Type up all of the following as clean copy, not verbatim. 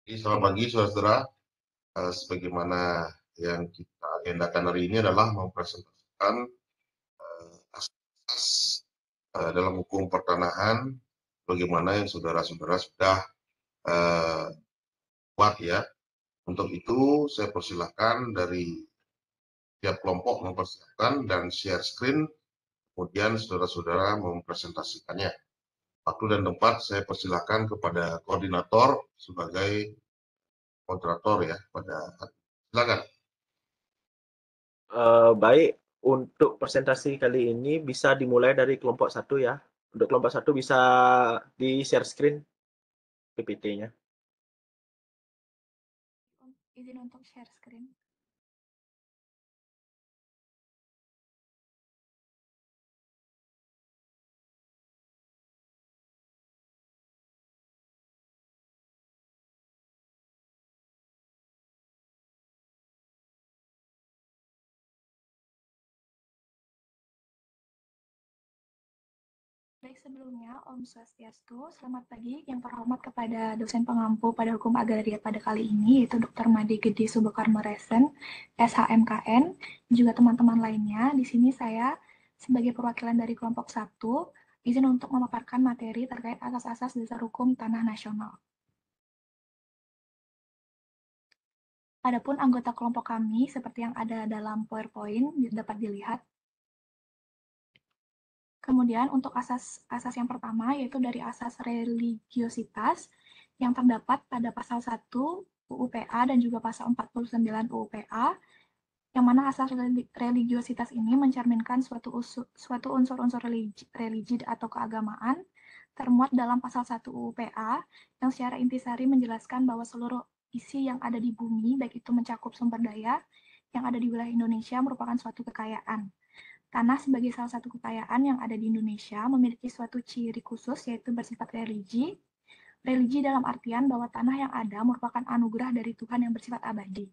Selamat pagi, saudara-saudara. Sebagaimana yang kita agendakan hari ini adalah mempresentasikan asas dalam hukum pertanahan, bagaimana yang saudara-saudara sudah buat ya. Untuk itu, saya persilahkan dari tiap kelompok mempersiapkan dan share screen, kemudian saudara-saudara mempresentasikannya. Waktu dan tempat saya persilahkan kepada koordinator sebagai moderator ya. Silakan. Baik, untuk presentasi kali ini bisa dimulai dari kelompok 1 ya. Untuk kelompok 1 bisa di-share screen PPT-nya. Izin untuk share screen. Baik, sebelumnya Om Swastiastu, selamat pagi yang terhormat kepada dosen pengampu pada hukum agraria pada kali ini, yaitu Dr. Made Gede Subokarmo Resen, SHMKN, juga teman-teman lainnya. Di sini saya sebagai perwakilan dari kelompok 1, izin untuk memaparkan materi terkait asas-asas dasar hukum tanah nasional. Adapun anggota kelompok kami, seperti yang ada dalam PowerPoint, dapat dilihat. Kemudian untuk asas yang pertama yaitu dari asas religiositas yang terdapat pada pasal 1 UU PA dan juga pasal 49 UU PA, yang mana asas religiositas ini mencerminkan suatu unsur-unsur religi atau keagamaan termuat dalam pasal 1 UU PA yang secara intisari menjelaskan bahwa seluruh isi yang ada di bumi, baik itu mencakup sumber daya yang ada di wilayah Indonesia merupakan suatu kekayaan. Tanah sebagai salah satu kekayaan yang ada di Indonesia memiliki suatu ciri khusus yaitu bersifat religi. Religi dalam artian bahwa tanah yang ada merupakan anugerah dari Tuhan yang bersifat abadi.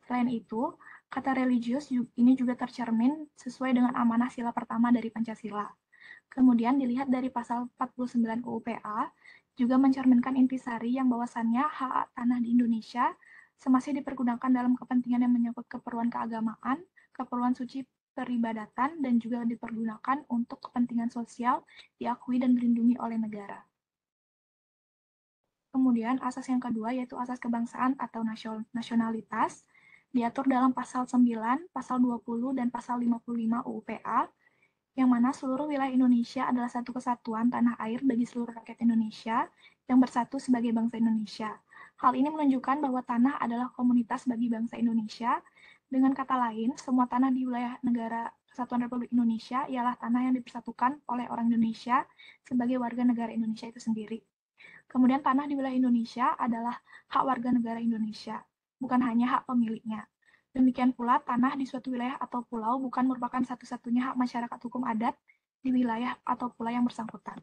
Selain itu, kata religius ini juga tercermin sesuai dengan amanah sila pertama dari Pancasila. Kemudian dilihat dari pasal 49 UU PA juga mencerminkan intisari yang bahwasannya hak tanah di Indonesia semasa dipergunakan dalam kepentingan yang menyangkut keperluan keagamaan, keperluan suci peribadatan, dan juga dipergunakan untuk kepentingan sosial diakui dan dilindungi oleh negara. Kemudian asas yang kedua yaitu asas kebangsaan atau nasionalitas diatur dalam pasal 9, pasal 20, dan pasal 55 UU PA, yang mana seluruh wilayah Indonesia adalah satu kesatuan tanah air bagi seluruh rakyat Indonesia yang bersatu sebagai bangsa Indonesia. Hal ini menunjukkan bahwa tanah adalah komunitas bagi bangsa Indonesia. Dengan kata lain, semua tanah di wilayah negara Kesatuan Republik Indonesia ialah tanah yang dipersatukan oleh orang Indonesia sebagai warga negara Indonesia itu sendiri. Kemudian tanah di wilayah Indonesia adalah hak warga negara Indonesia, bukan hanya hak pemiliknya. Demikian pula, tanah di suatu wilayah atau pulau bukan merupakan satu-satunya hak masyarakat hukum adat di wilayah atau pulau yang bersangkutan.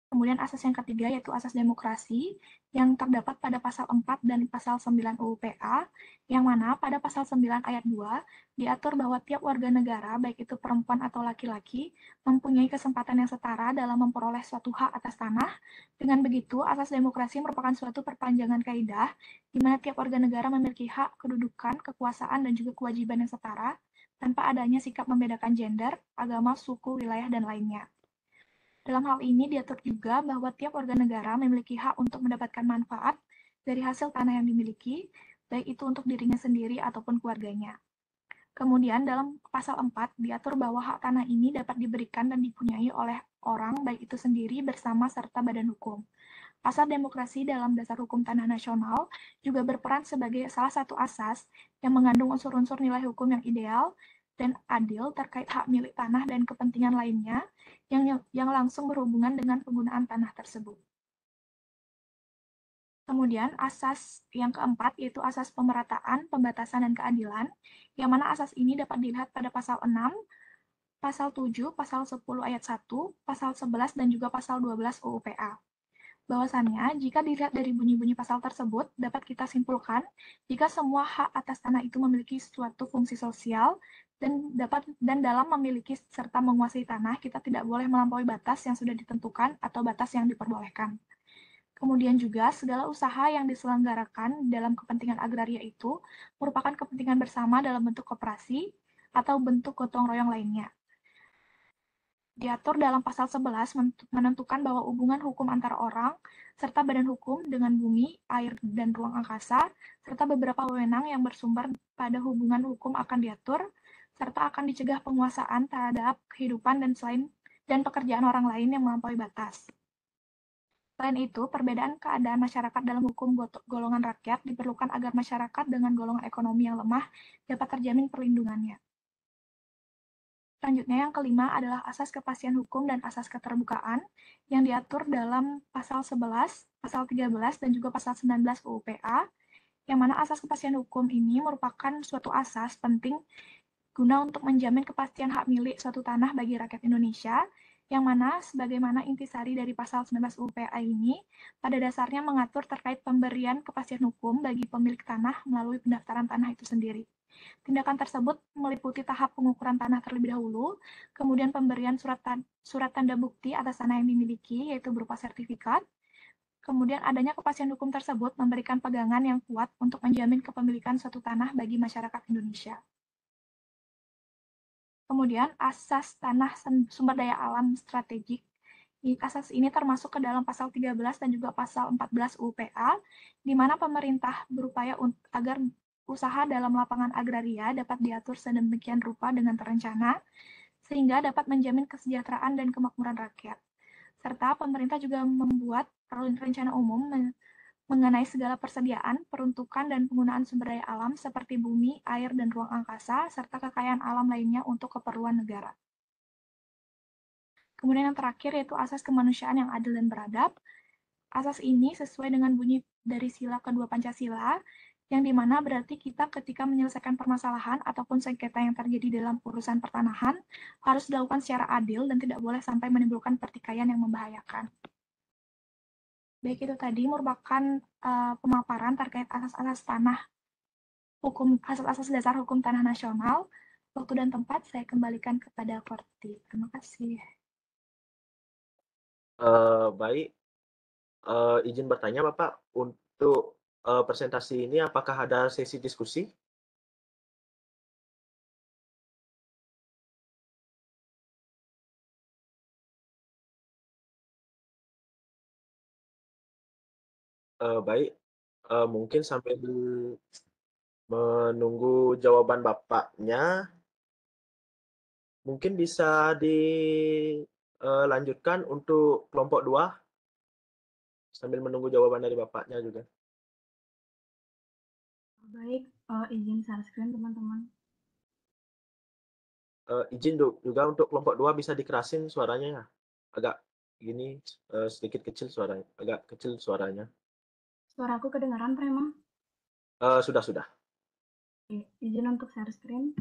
Kemudian asas yang ketiga yaitu asas demokrasi yang terdapat pada pasal 4 dan pasal 9 UU PA, yang mana pada pasal 9 ayat 2 diatur bahwa tiap warga negara, baik itu perempuan atau laki-laki, mempunyai kesempatan yang setara dalam memperoleh suatu hak atas tanah. Dengan begitu, asas demokrasi merupakan suatu perpanjangan kaidah di mana tiap warga negara memiliki hak, kedudukan, kekuasaan, dan juga kewajiban yang setara tanpa adanya sikap membedakan gender, agama, suku, wilayah, dan lainnya. Dalam hal ini diatur juga bahwa tiap warga negara memiliki hak untuk mendapatkan manfaat dari hasil tanah yang dimiliki, baik itu untuk dirinya sendiri ataupun keluarganya. Kemudian dalam pasal 4 diatur bahwa hak tanah ini dapat diberikan dan dipunyai oleh orang baik itu sendiri bersama serta badan hukum. Asas demokrasi dalam dasar hukum tanah nasional juga berperan sebagai salah satu asas yang mengandung unsur-unsur nilai hukum yang ideal dan adil terkait hak milik tanah dan kepentingan lainnya yang langsung berhubungan dengan penggunaan tanah tersebut. Kemudian asas yang keempat yaitu asas pemerataan, pembatasan, dan keadilan, yang mana asas ini dapat dilihat pada pasal 6, pasal 7, pasal 10 ayat 1, pasal 11, dan juga pasal 12 UU PA. Bahwasannya, jika dilihat dari bunyi-bunyi pasal tersebut, dapat kita simpulkan jika semua hak atas tanah itu memiliki suatu fungsi sosial dan dalam memiliki serta menguasai tanah, kita tidak boleh melampaui batas yang sudah ditentukan atau batas yang diperbolehkan. Kemudian juga segala usaha yang diselenggarakan dalam kepentingan agraria itu merupakan kepentingan bersama dalam bentuk koperasi atau bentuk gotong royong lainnya. Diatur dalam pasal 11 menentukan bahwa hubungan hukum antara orang serta badan hukum dengan bumi, air, dan ruang angkasa, serta beberapa wewenang yang bersumber pada hubungan hukum akan diatur, serta akan dicegah penguasaan terhadap kehidupan dan pekerjaan orang lain yang melampaui batas. Selain itu, perbedaan keadaan masyarakat dalam hukum golongan rakyat diperlukan agar masyarakat dengan golongan ekonomi yang lemah dapat terjamin perlindungannya. Selanjutnya, yang kelima adalah asas kepastian hukum dan asas keterbukaan yang diatur dalam pasal 11, pasal 13, dan juga pasal 19 UU PA, yang mana asas kepastian hukum ini merupakan suatu asas penting guna untuk menjamin kepastian hak milik suatu tanah bagi rakyat Indonesia, yang mana sebagaimana intisari dari pasal 19 UU PA ini, pada dasarnya mengatur terkait pemberian kepastian hukum bagi pemilik tanah melalui pendaftaran tanah itu sendiri. Tindakan tersebut meliputi tahap pengukuran tanah terlebih dahulu, kemudian pemberian surat tanda bukti atas tanah yang dimiliki, yaitu berupa sertifikat. Kemudian adanya kepastian hukum tersebut memberikan pegangan yang kuat untuk menjamin kepemilikan suatu tanah bagi masyarakat Indonesia. Kemudian asas tanah sumber daya alam strategik. Asas ini termasuk ke dalam pasal 13 dan juga pasal 14 UU PA, di mana pemerintah berupaya agar usaha dalam lapangan agraria dapat diatur sedemikian rupa dengan terencana, sehingga dapat menjamin kesejahteraan dan kemakmuran rakyat. Serta pemerintah juga membuat rencana umum mengenai segala persediaan, peruntukan, dan penggunaan sumber daya alam seperti bumi, air, dan ruang angkasa, serta kekayaan alam lainnya untuk keperluan negara. Kemudian yang terakhir yaitu asas kemanusiaan yang adil dan beradab. Asas ini sesuai dengan bunyi dari sila kedua Pancasila, yang dimana berarti kita ketika menyelesaikan permasalahan ataupun sengketa yang terjadi dalam urusan pertanahan harus dilakukan secara adil dan tidak boleh sampai menimbulkan pertikaian yang membahayakan. Baik, itu tadi merupakan pemaparan terkait asas-asas asas-asas dasar hukum tanah nasional. Waktu dan tempat saya kembalikan kepada Korti. Terima kasih. Baik, izin bertanya Bapak, untuk presentasi ini apakah ada sesi diskusi? Baik, mungkin sambil menunggu jawaban Bapaknya, mungkin bisa dilanjutkan untuk kelompok 2, sambil menunggu jawaban dari Bapaknya juga. Baik, izin share screen teman-teman. Izin juga untuk kelompok 2 bisa dikerasin suaranya ya. Agak gini, sedikit kecil suaranya, agak kecil suaranya. Suaraku kedengaran, Prema? Sudah. Oke, izin untuk share screen.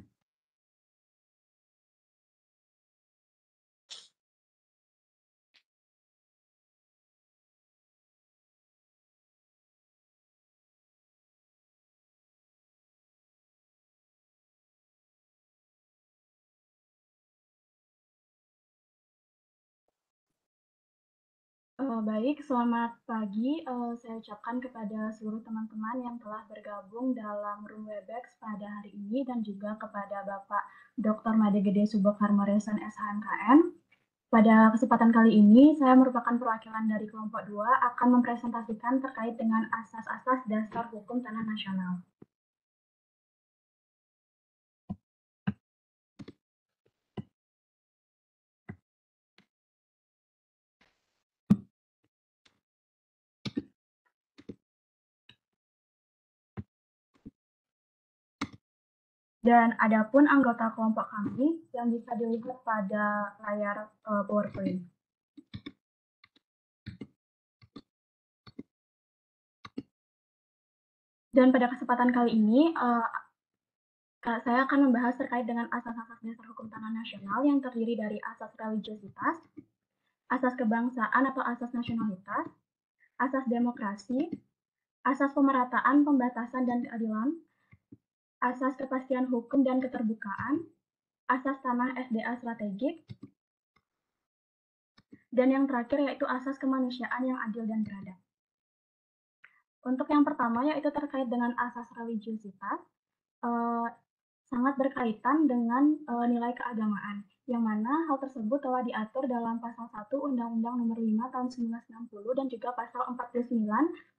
Baik, selamat pagi. Saya ucapkan kepada seluruh teman-teman yang telah bergabung dalam Room Webex pada hari ini dan juga kepada Bapak Dr. Made Gede Subakharmaresan SHMKM. Pada kesempatan kali ini, saya merupakan perwakilan dari kelompok 2 akan mempresentasikan terkait dengan asas-asas dasar hukum tanah nasional. Dan adapun anggota kelompok kami yang bisa dilihat pada layar PowerPoint. Dan pada kesempatan kali ini, saya akan membahas terkait dengan asas-asas dasar hukum tanah nasional yang terdiri dari asas religiositas, asas kebangsaan atau asas nasionalitas, asas demokrasi, asas pemerataan, pembatasan, dan keadilan, asas kepastian hukum dan keterbukaan, asas tanah SDA strategik, dan yang terakhir yaitu asas kemanusiaan yang adil dan beradab. Untuk yang pertama yaitu terkait dengan asas religiusitas, sangat berkaitan dengan nilai keagamaan, yang mana hal tersebut telah diatur dalam pasal 1 Undang-Undang Nomor 5 Tahun 1960 dan juga pasal 49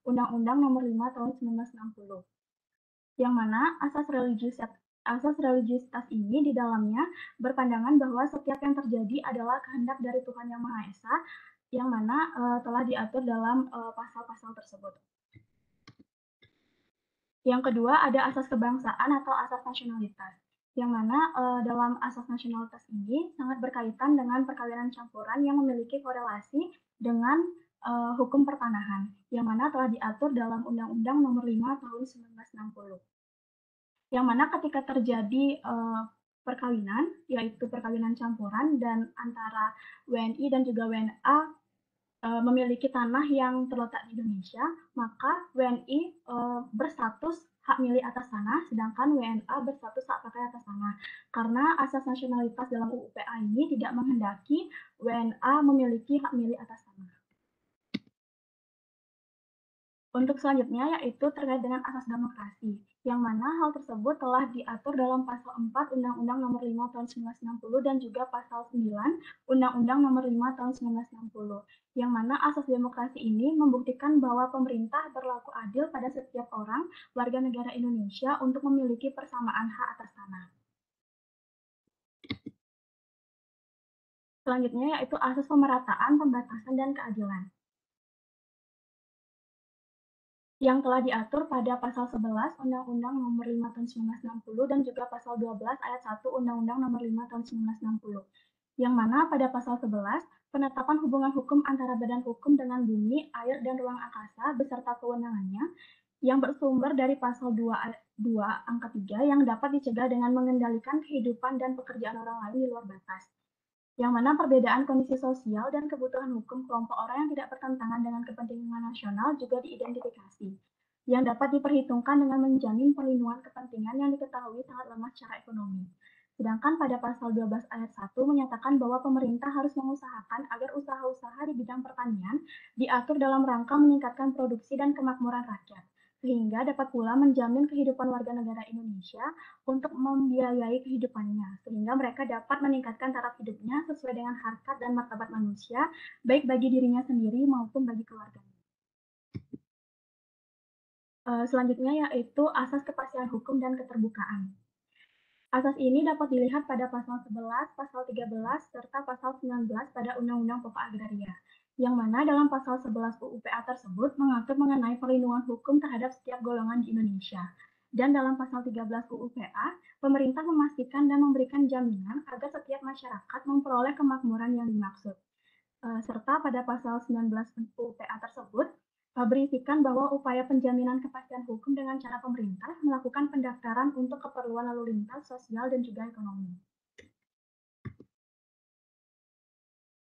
Undang-Undang Nomor 5 Tahun 1960. Yang mana asas religiusitas ini di dalamnya berpandangan bahwa setiap yang terjadi adalah kehendak dari Tuhan Yang Maha Esa, yang mana telah diatur dalam pasal-pasal tersebut. Yang kedua ada asas kebangsaan atau asas nasionalitas, yang mana dalam asas nasionalitas ini sangat berkaitan dengan perkawinan campuran yang memiliki korelasi dengan hukum pertanahan, yang mana telah diatur dalam Undang-Undang Nomor 5 Tahun 1960. Yang mana ketika terjadi perkawinan, yaitu perkawinan campuran dan antara WNI dan juga WNA memiliki tanah yang terletak di Indonesia, maka WNI berstatus hak milik atas tanah, sedangkan WNA berstatus hak pakai atas tanah. Karena asas nasionalitas dalam UU PA ini tidak menghendaki WNA memiliki hak milik atas tanah. Untuk selanjutnya yaitu terkait dengan asas demokrasi, yang mana hal tersebut telah diatur dalam pasal 4 Undang-Undang Nomor 5 Tahun 1960 dan juga pasal 9 Undang-Undang Nomor 5 Tahun 1960, yang mana asas demokrasi ini membuktikan bahwa pemerintah berlaku adil pada setiap orang warga negara Indonesia untuk memiliki persamaan hak atas tanah. Selanjutnya yaitu asas pemerataan, pembatasan, dan keadilan, yang telah diatur pada pasal 11 Undang-Undang Nomor 5 Tahun 1960 dan juga pasal 12 ayat 1 Undang-Undang Nomor 5 Tahun 1960. Yang mana pada pasal 11, penetapan hubungan hukum antara badan hukum dengan bumi, air, dan ruang angkasa beserta kewenangannya yang bersumber dari pasal 2 angka 3 yang dapat dicegah dengan mengendalikan kehidupan dan pekerjaan orang lain di luar batas. Yang mana perbedaan kondisi sosial dan kebutuhan hukum kelompok orang yang tidak bertentangan dengan kepentingan nasional juga diidentifikasi, yang dapat diperhitungkan dengan menjamin perlindungan kepentingan yang diketahui sangat lemah secara ekonomi. Sedangkan pada pasal 12 ayat 1 menyatakan bahwa pemerintah harus mengusahakan agar usaha-usaha di bidang pertanian diatur dalam rangka meningkatkan produksi dan kemakmuran rakyat, sehingga dapat pula menjamin kehidupan warga negara Indonesia untuk membiayai kehidupannya, sehingga mereka dapat meningkatkan taraf hidupnya sesuai dengan harkat dan martabat manusia, baik bagi dirinya sendiri maupun bagi keluarganya. Selanjutnya yaitu asas kepastian hukum dan keterbukaan. Asas ini dapat dilihat pada pasal 11, pasal 13, serta pasal 19 pada Undang-Undang Pokok Agraria, yang mana dalam pasal 11 UU PA tersebut mengatur mengenai perlindungan hukum terhadap setiap golongan di Indonesia. Dan dalam pasal 13 UU PA, pemerintah memastikan dan memberikan jaminan agar setiap masyarakat memperoleh kemakmuran yang dimaksud. Serta pada pasal 19 UU PA tersebut, berisikan bahwa upaya penjaminan kepastian hukum dengan cara pemerintah melakukan pendaftaran untuk keperluan lalu lintas, sosial, dan juga ekonomi.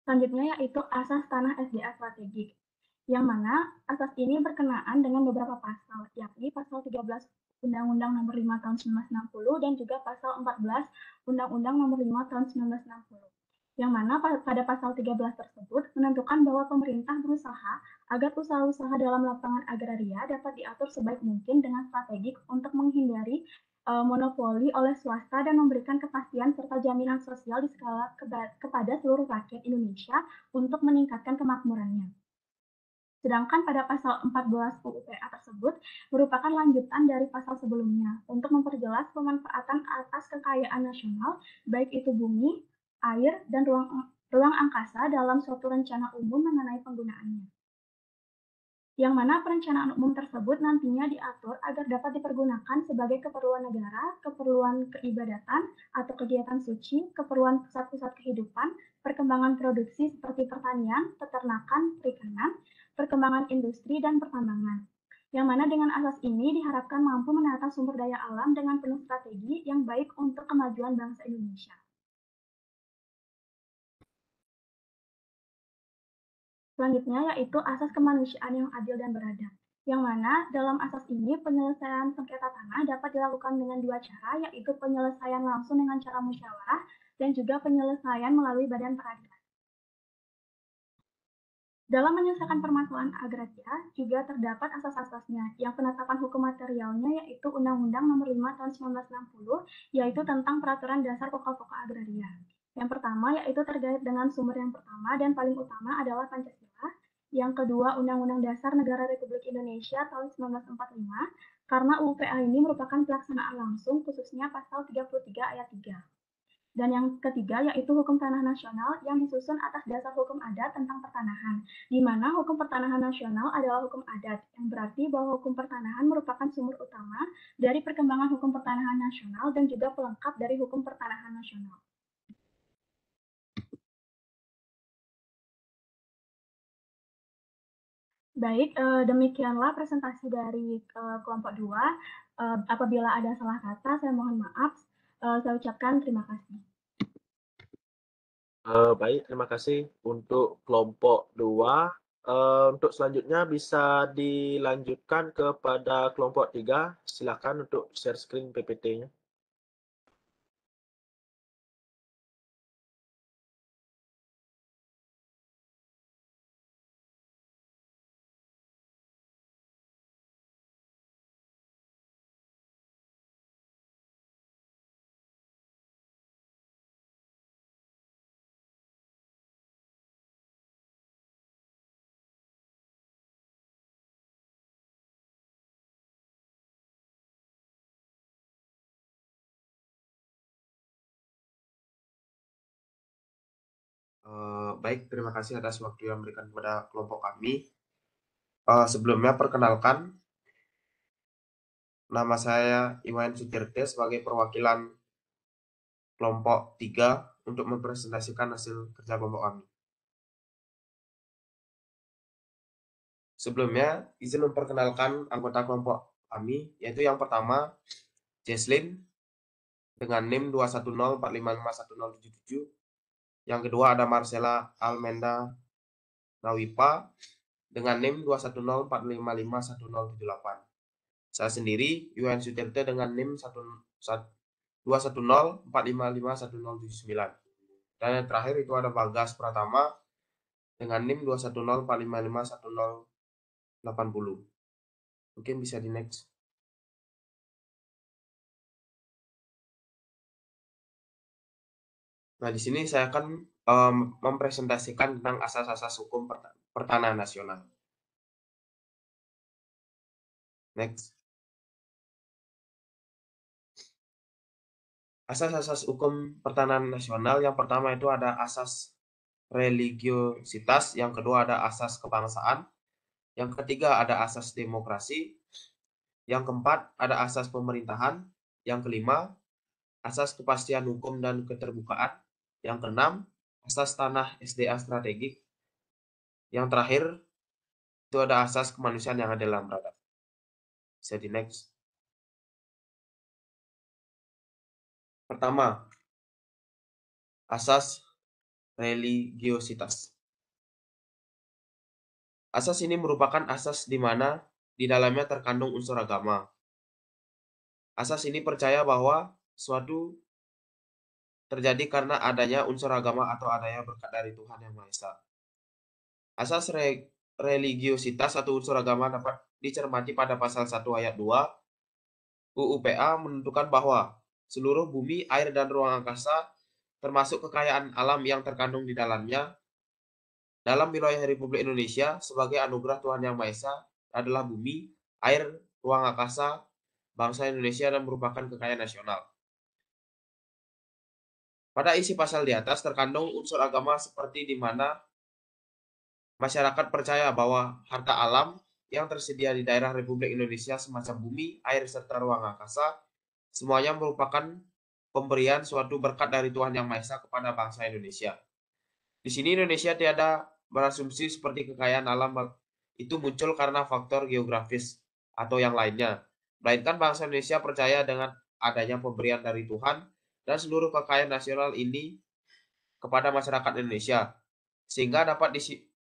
Selanjutnya yaitu asas tanah SDA strategik, yang mana asas ini berkenaan dengan beberapa pasal, yakni pasal 13 Undang-Undang Nomor 5 Tahun 1960 dan juga pasal 14 Undang-Undang Nomor 5 Tahun 1960. Yang mana pada pasal 13 tersebut menentukan bahwa pemerintah berusaha agar usaha-usaha dalam lapangan agraria dapat diatur sebaik mungkin dengan strategik untuk menghindari monopoli oleh swasta dan memberikan kepastian serta jaminan sosial di skala kepada seluruh rakyat Indonesia untuk meningkatkan kemakmurannya. Sedangkan pada pasal 14 UU PA tersebut merupakan lanjutan dari pasal sebelumnya untuk memperjelas pemanfaatan atas kekayaan nasional, baik itu bumi, air, dan ruang angkasa dalam suatu rencana umum mengenai penggunaannya. Yang mana perencanaan umum tersebut nantinya diatur agar dapat dipergunakan sebagai keperluan negara, keperluan keibadatan atau kegiatan suci, keperluan pusat-pusat kehidupan, perkembangan produksi seperti pertanian, peternakan, perikanan, perkembangan industri, dan pertambangan. Yang mana dengan asas ini diharapkan mampu menata sumber daya alam dengan penuh strategi yang baik untuk kemajuan bangsa Indonesia. Selanjutnya yaitu asas kemanusiaan yang adil dan beradab, yang mana dalam asas ini penyelesaian sengketa tanah dapat dilakukan dengan dua cara, yaitu penyelesaian langsung dengan cara musyawarah dan juga penyelesaian melalui badan peradilan. Dalam menyelesaikan permasalahan agraria juga terdapat asas-asasnya, yang penetapan hukum materialnya yaitu Undang-Undang Nomor 5 Tahun 1960, yaitu tentang Peraturan Dasar Pokok-pokok Agraria. Yang pertama yaitu terkait dengan sumber yang pertama dan paling utama adalah Pancasila. Yang kedua, Undang-Undang Dasar Negara Republik Indonesia tahun 1945, karena UU-PA ini merupakan pelaksanaan langsung khususnya pasal 33 ayat 3. Dan yang ketiga yaitu hukum tanah nasional yang disusun atas dasar hukum adat tentang pertanahan, di mana hukum pertanahan nasional adalah hukum adat, yang berarti bahwa hukum pertanahan merupakan sumber utama dari perkembangan hukum pertanahan nasional dan juga pelengkap dari hukum pertanahan nasional. Baik, demikianlah presentasi dari kelompok 2. Apabila ada salah kata, saya mohon maaf. Saya ucapkan terima kasih. Baik, terima kasih untuk kelompok 2. Untuk selanjutnya bisa dilanjutkan kepada kelompok 3. Silakan untuk share screen PPT-nya. Baik, terima kasih atas waktu yang diberikan kepada kelompok kami. Sebelumnya perkenalkan, nama saya Iwan Sutirte sebagai perwakilan kelompok 3 untuk mempresentasikan hasil kerja kelompok kami. Sebelumnya, izin memperkenalkan anggota kelompok kami, yaitu yang pertama, Jesslyn, dengan NIM 210455177. Yang kedua ada Marcela Almenda Nawipa, dengan NIM 210455178. Saya sendiri, Yuan Sutirte, dengan NIM 210455179. Dan yang terakhir itu ada Bagas Pratama dengan NIM 210455180. Mungkin bisa di next. Nah, di sini saya akan mempresentasikan tentang asas-asas hukum pertanahan nasional. Next. Asas-asas hukum pertanahan nasional yang pertama itu ada asas religiositas, yang kedua ada asas kebangsaan, yang ketiga ada asas demokrasi, yang keempat ada asas pemerintahan, yang kelima asas kepastian hukum dan keterbukaan, yang keenam asas tanah SDA strategik, yang terakhir itu ada asas kemanusiaan yang adil dan beradab. Bisa di next. Pertama, asas religiositas. Asas ini merupakan asas di mana di dalamnya terkandung unsur agama. Asas ini percaya bahwa suatu terjadi karena adanya unsur agama atau adanya berkat dari Tuhan Yang Maha Esa. Asas religiositas atau unsur agama dapat dicermati pada pasal 1 ayat 2 UU-PA menentukan bahwa seluruh bumi, air, dan ruang angkasa termasuk kekayaan alam yang terkandung di dalamnya dalam wilayah Republik Indonesia sebagai anugerah Tuhan Yang Maha Esa adalah bumi, air, ruang angkasa, bangsa Indonesia dan merupakan kekayaan nasional. Pada isi pasal di atas terkandung unsur agama seperti di mana masyarakat percaya bahwa harta alam yang tersedia di daerah Republik Indonesia semacam bumi, air, serta ruang angkasa semuanya merupakan pemberian suatu berkat dari Tuhan Yang Maha Esa kepada bangsa Indonesia. Di sini Indonesia tiada berasumsi seperti kekayaan alam itu muncul karena faktor geografis atau yang lainnya, melainkan bangsa Indonesia percaya dengan adanya pemberian dari Tuhan dan seluruh kekayaan nasional ini kepada masyarakat Indonesia, sehingga dapat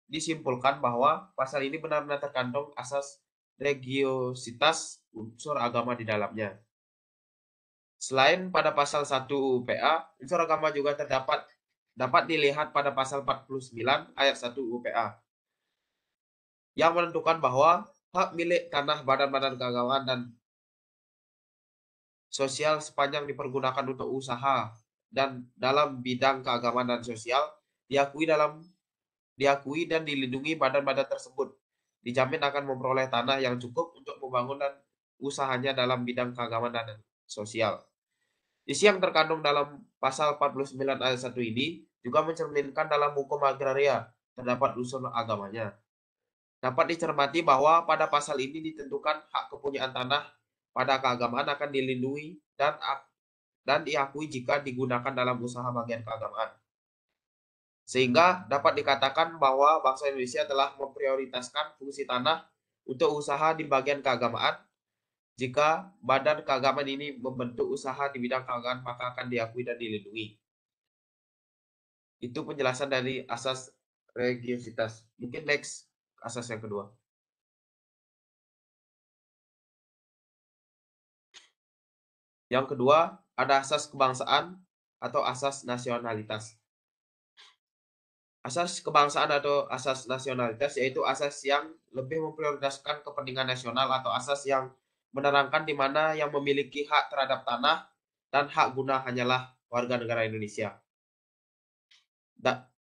disimpulkan bahwa pasal ini benar-benar terkandung asas religiositas unsur agama di dalamnya. Selain pada pasal 1 UU-PA, unsur agama juga dapat dilihat pada pasal 49 ayat 1 UU-PA, yang menentukan bahwa hak milik tanah badan-badan keagamaan dan sosial sepanjang dipergunakan untuk usaha dan dalam bidang keagamaan dan sosial diakui dan dilindungi badan-badan tersebut, dijamin akan memperoleh tanah yang cukup untuk pembangunan usahanya dalam bidang keagamaan dan sosial. Isi yang terkandung dalam pasal 49 ayat 1 ini juga mencerminkan dalam hukum agraria terdapat unsur agamanya. Dapat dicermati bahwa pada pasal ini ditentukan hak kepunyaan tanah pada keagamaan akan dilindungi dan diakui jika digunakan dalam usaha bagian keagamaan. Sehingga dapat dikatakan bahwa bangsa Indonesia telah memprioritaskan fungsi tanah untuk usaha di bagian keagamaan. Jika badan keagamaan ini membentuk usaha di bidang keagamaan, maka akan diakui dan dilindungi. Itu penjelasan dari asas religiositas. Mungkin next, asas yang kedua. Yang kedua, ada asas kebangsaan atau asas nasionalitas. Asas kebangsaan atau asas nasionalitas yaitu asas yang lebih memprioritaskan kepentingan nasional atau asas yang menerangkan di mana yang memiliki hak terhadap tanah dan hak guna hanyalah warga negara Indonesia.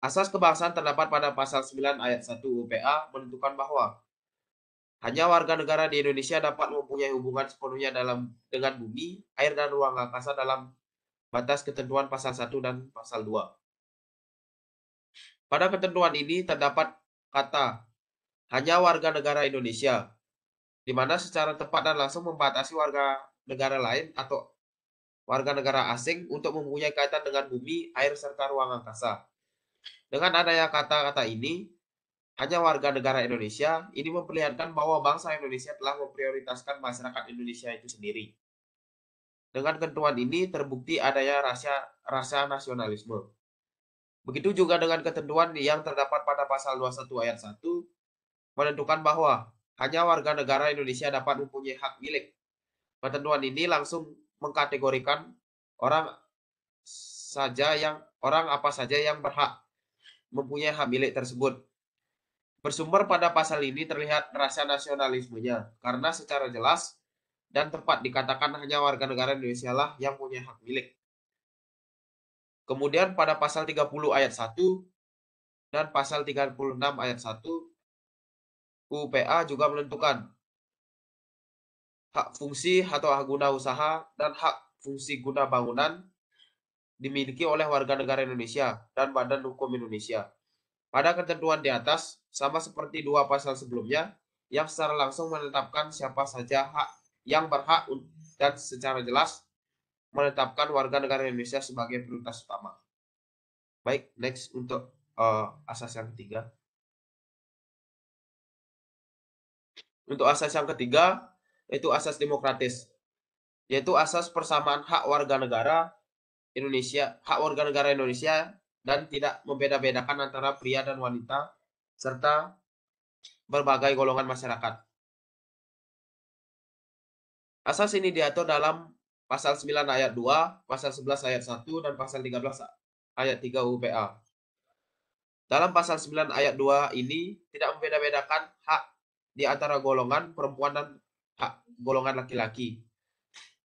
Asas kebangsaan terdapat pada pasal 9 ayat 1 UPA menentukan bahwa hanya warga negara di Indonesia dapat mempunyai hubungan sepenuhnya dengan bumi, air, dan ruang angkasa dalam batas ketentuan pasal 1 dan pasal 2. Pada ketentuan ini terdapat kata hanya warga negara Indonesia, di mana secara tepat dan langsung membatasi warga negara lain atau warga negara asing untuk mempunyai kaitan dengan bumi, air, serta ruang angkasa. Dengan adanya kata-kata ini, hanya warga negara Indonesia, ini memperlihatkan bahwa bangsa Indonesia telah memprioritaskan masyarakat Indonesia itu sendiri. Dengan ketentuan ini terbukti adanya rasa nasionalisme. Begitu juga dengan ketentuan yang terdapat pada pasal 21 ayat 1 menentukan bahwa hanya warga negara Indonesia dapat mempunyai hak milik. Ketentuan ini langsung mengkategorikan orang apa saja yang berhak mempunyai hak milik tersebut. Bersumber pada pasal ini terlihat rasa nasionalismenya, karena secara jelas dan tepat dikatakan hanya warga negara Indonesia lah yang punya hak milik. Kemudian pada pasal 30 ayat 1 dan pasal 36 ayat 1 UPA juga menentukan hak fungsi atau hak guna usaha dan hak fungsi guna bangunan dimiliki oleh warga negara Indonesia dan Badan Hukum Indonesia. Pada ketentuan di atas, sama seperti dua pasal sebelumnya, yang secara langsung menetapkan siapa saja hak yang berhak dan secara jelas menetapkan warga negara Indonesia sebagai prioritas utama. Baik, next untuk asas yang ketiga. Untuk asas yang ketiga, yaitu asas demokratis, yaitu asas persamaan hak warga negara Indonesia dan tidak membeda-bedakan antara pria dan wanita serta berbagai golongan masyarakat. Asas ini diatur dalam pasal 9 ayat 2, pasal 11 ayat 1, dan pasal 13 ayat 3 UPA. Dalam pasal 9 ayat 2 ini tidak membeda-bedakan hak di antara golongan perempuan dan hak golongan laki-laki.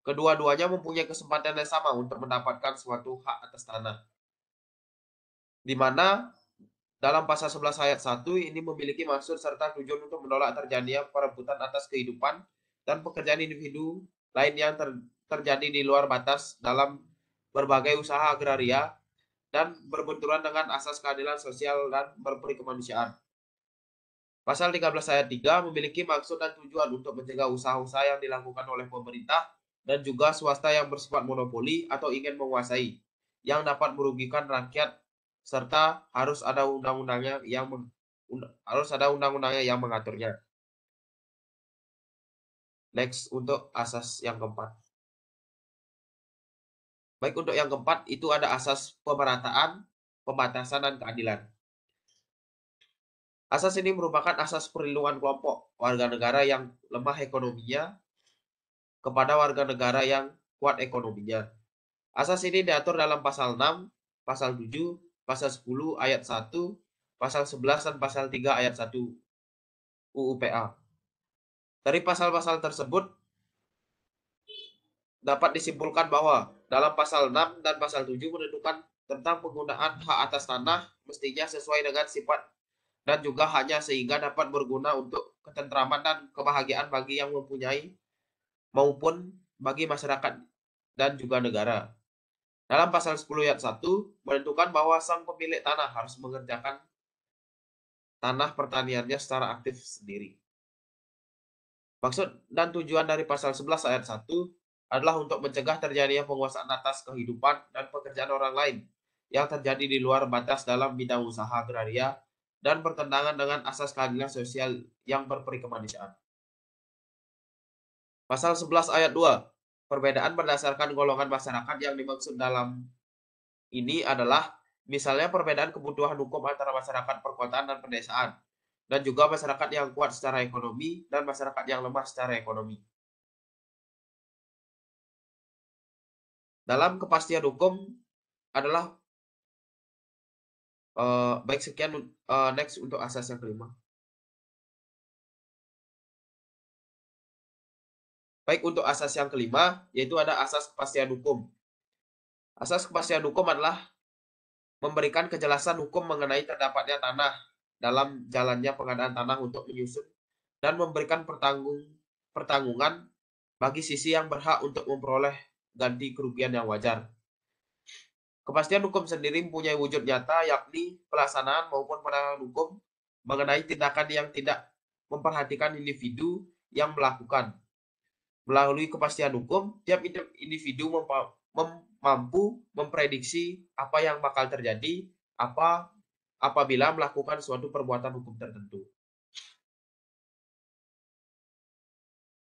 Kedua-duanya mempunyai kesempatan yang sama untuk mendapatkan suatu hak atas tanah. Di mana dalam pasal 11 ayat 1 ini memiliki maksud serta tujuan untuk menolak terjadinya perebutan atas kehidupan dan pekerjaan individu lain yang terjadi di luar batas dalam berbagai usaha agraria dan berbenturan dengan asas keadilan sosial dan berperi kemanusiaan. Pasal 13 ayat 3 memiliki maksud dan tujuan untuk mencegah usaha-usaha yang dilakukan oleh pemerintah dan juga swasta yang bersifat monopoli atau ingin menguasai, yang dapat merugikan rakyat, serta harus ada undang-undangnya yang mengaturnya. Next untuk asas yang keempat. Baik, untuk yang keempat itu ada asas pemerataan, pembatasan, dan keadilan. Asas ini merupakan asas perlindungan kelompok warga negara yang lemah ekonominya kepada warga negara yang kuat ekonominya. Asas ini diatur dalam pasal 6, pasal 7, pasal 10 ayat 1, pasal 11, dan pasal 3 ayat 1 UU-PA. Dari pasal-pasal tersebut dapat disimpulkan bahwa dalam pasal 6 dan pasal 7 menentukan tentang penggunaan hak atas tanah mestinya sesuai dengan sifat dan juga hanya sehingga dapat berguna untuk ketentraman dan kebahagiaan bagi yang mempunyai maupun bagi masyarakat dan juga negara. Dalam pasal 10 ayat 1 menentukan bahwa sang pemilik tanah harus mengerjakan tanah pertaniannya secara aktif sendiri. Maksud dan tujuan dari pasal 11 ayat 1 adalah untuk mencegah terjadinya penguasaan atas kehidupan dan pekerjaan orang lain yang terjadi di luar batas dalam bidang usaha agraria dan bertentangan dengan asas keadilan sosial yang berperi kemanusiaan. Pasal 11 ayat 2, perbedaan berdasarkan golongan masyarakat yang dimaksud dalam ini adalah misalnya perbedaan kebutuhan hukum antara masyarakat perkotaan dan pedesaan, dan juga masyarakat yang kuat secara ekonomi dan masyarakat yang lemah secara ekonomi. Dalam kepastian hukum adalah baik sekian next untuk asas yang kelima. Baik untuk asas yang kelima yaitu ada asas kepastian hukum. Asas kepastian hukum adalah memberikan kejelasan hukum mengenai terdapatnya tanah dalam jalannya pengadaan tanah untuk menyusun dan memberikan pertanggungan bagi sisi yang berhak untuk memperoleh ganti kerugian yang wajar. Kepastian hukum sendiri mempunyai wujud nyata yakni pelaksanaan maupun penanganan hukum mengenai tindakan yang tidak memperhatikan individu yang melakukan. Melalui kepastian hukum, tiap individu mampu memprediksi apa yang bakal terjadi apabila melakukan suatu perbuatan hukum tertentu.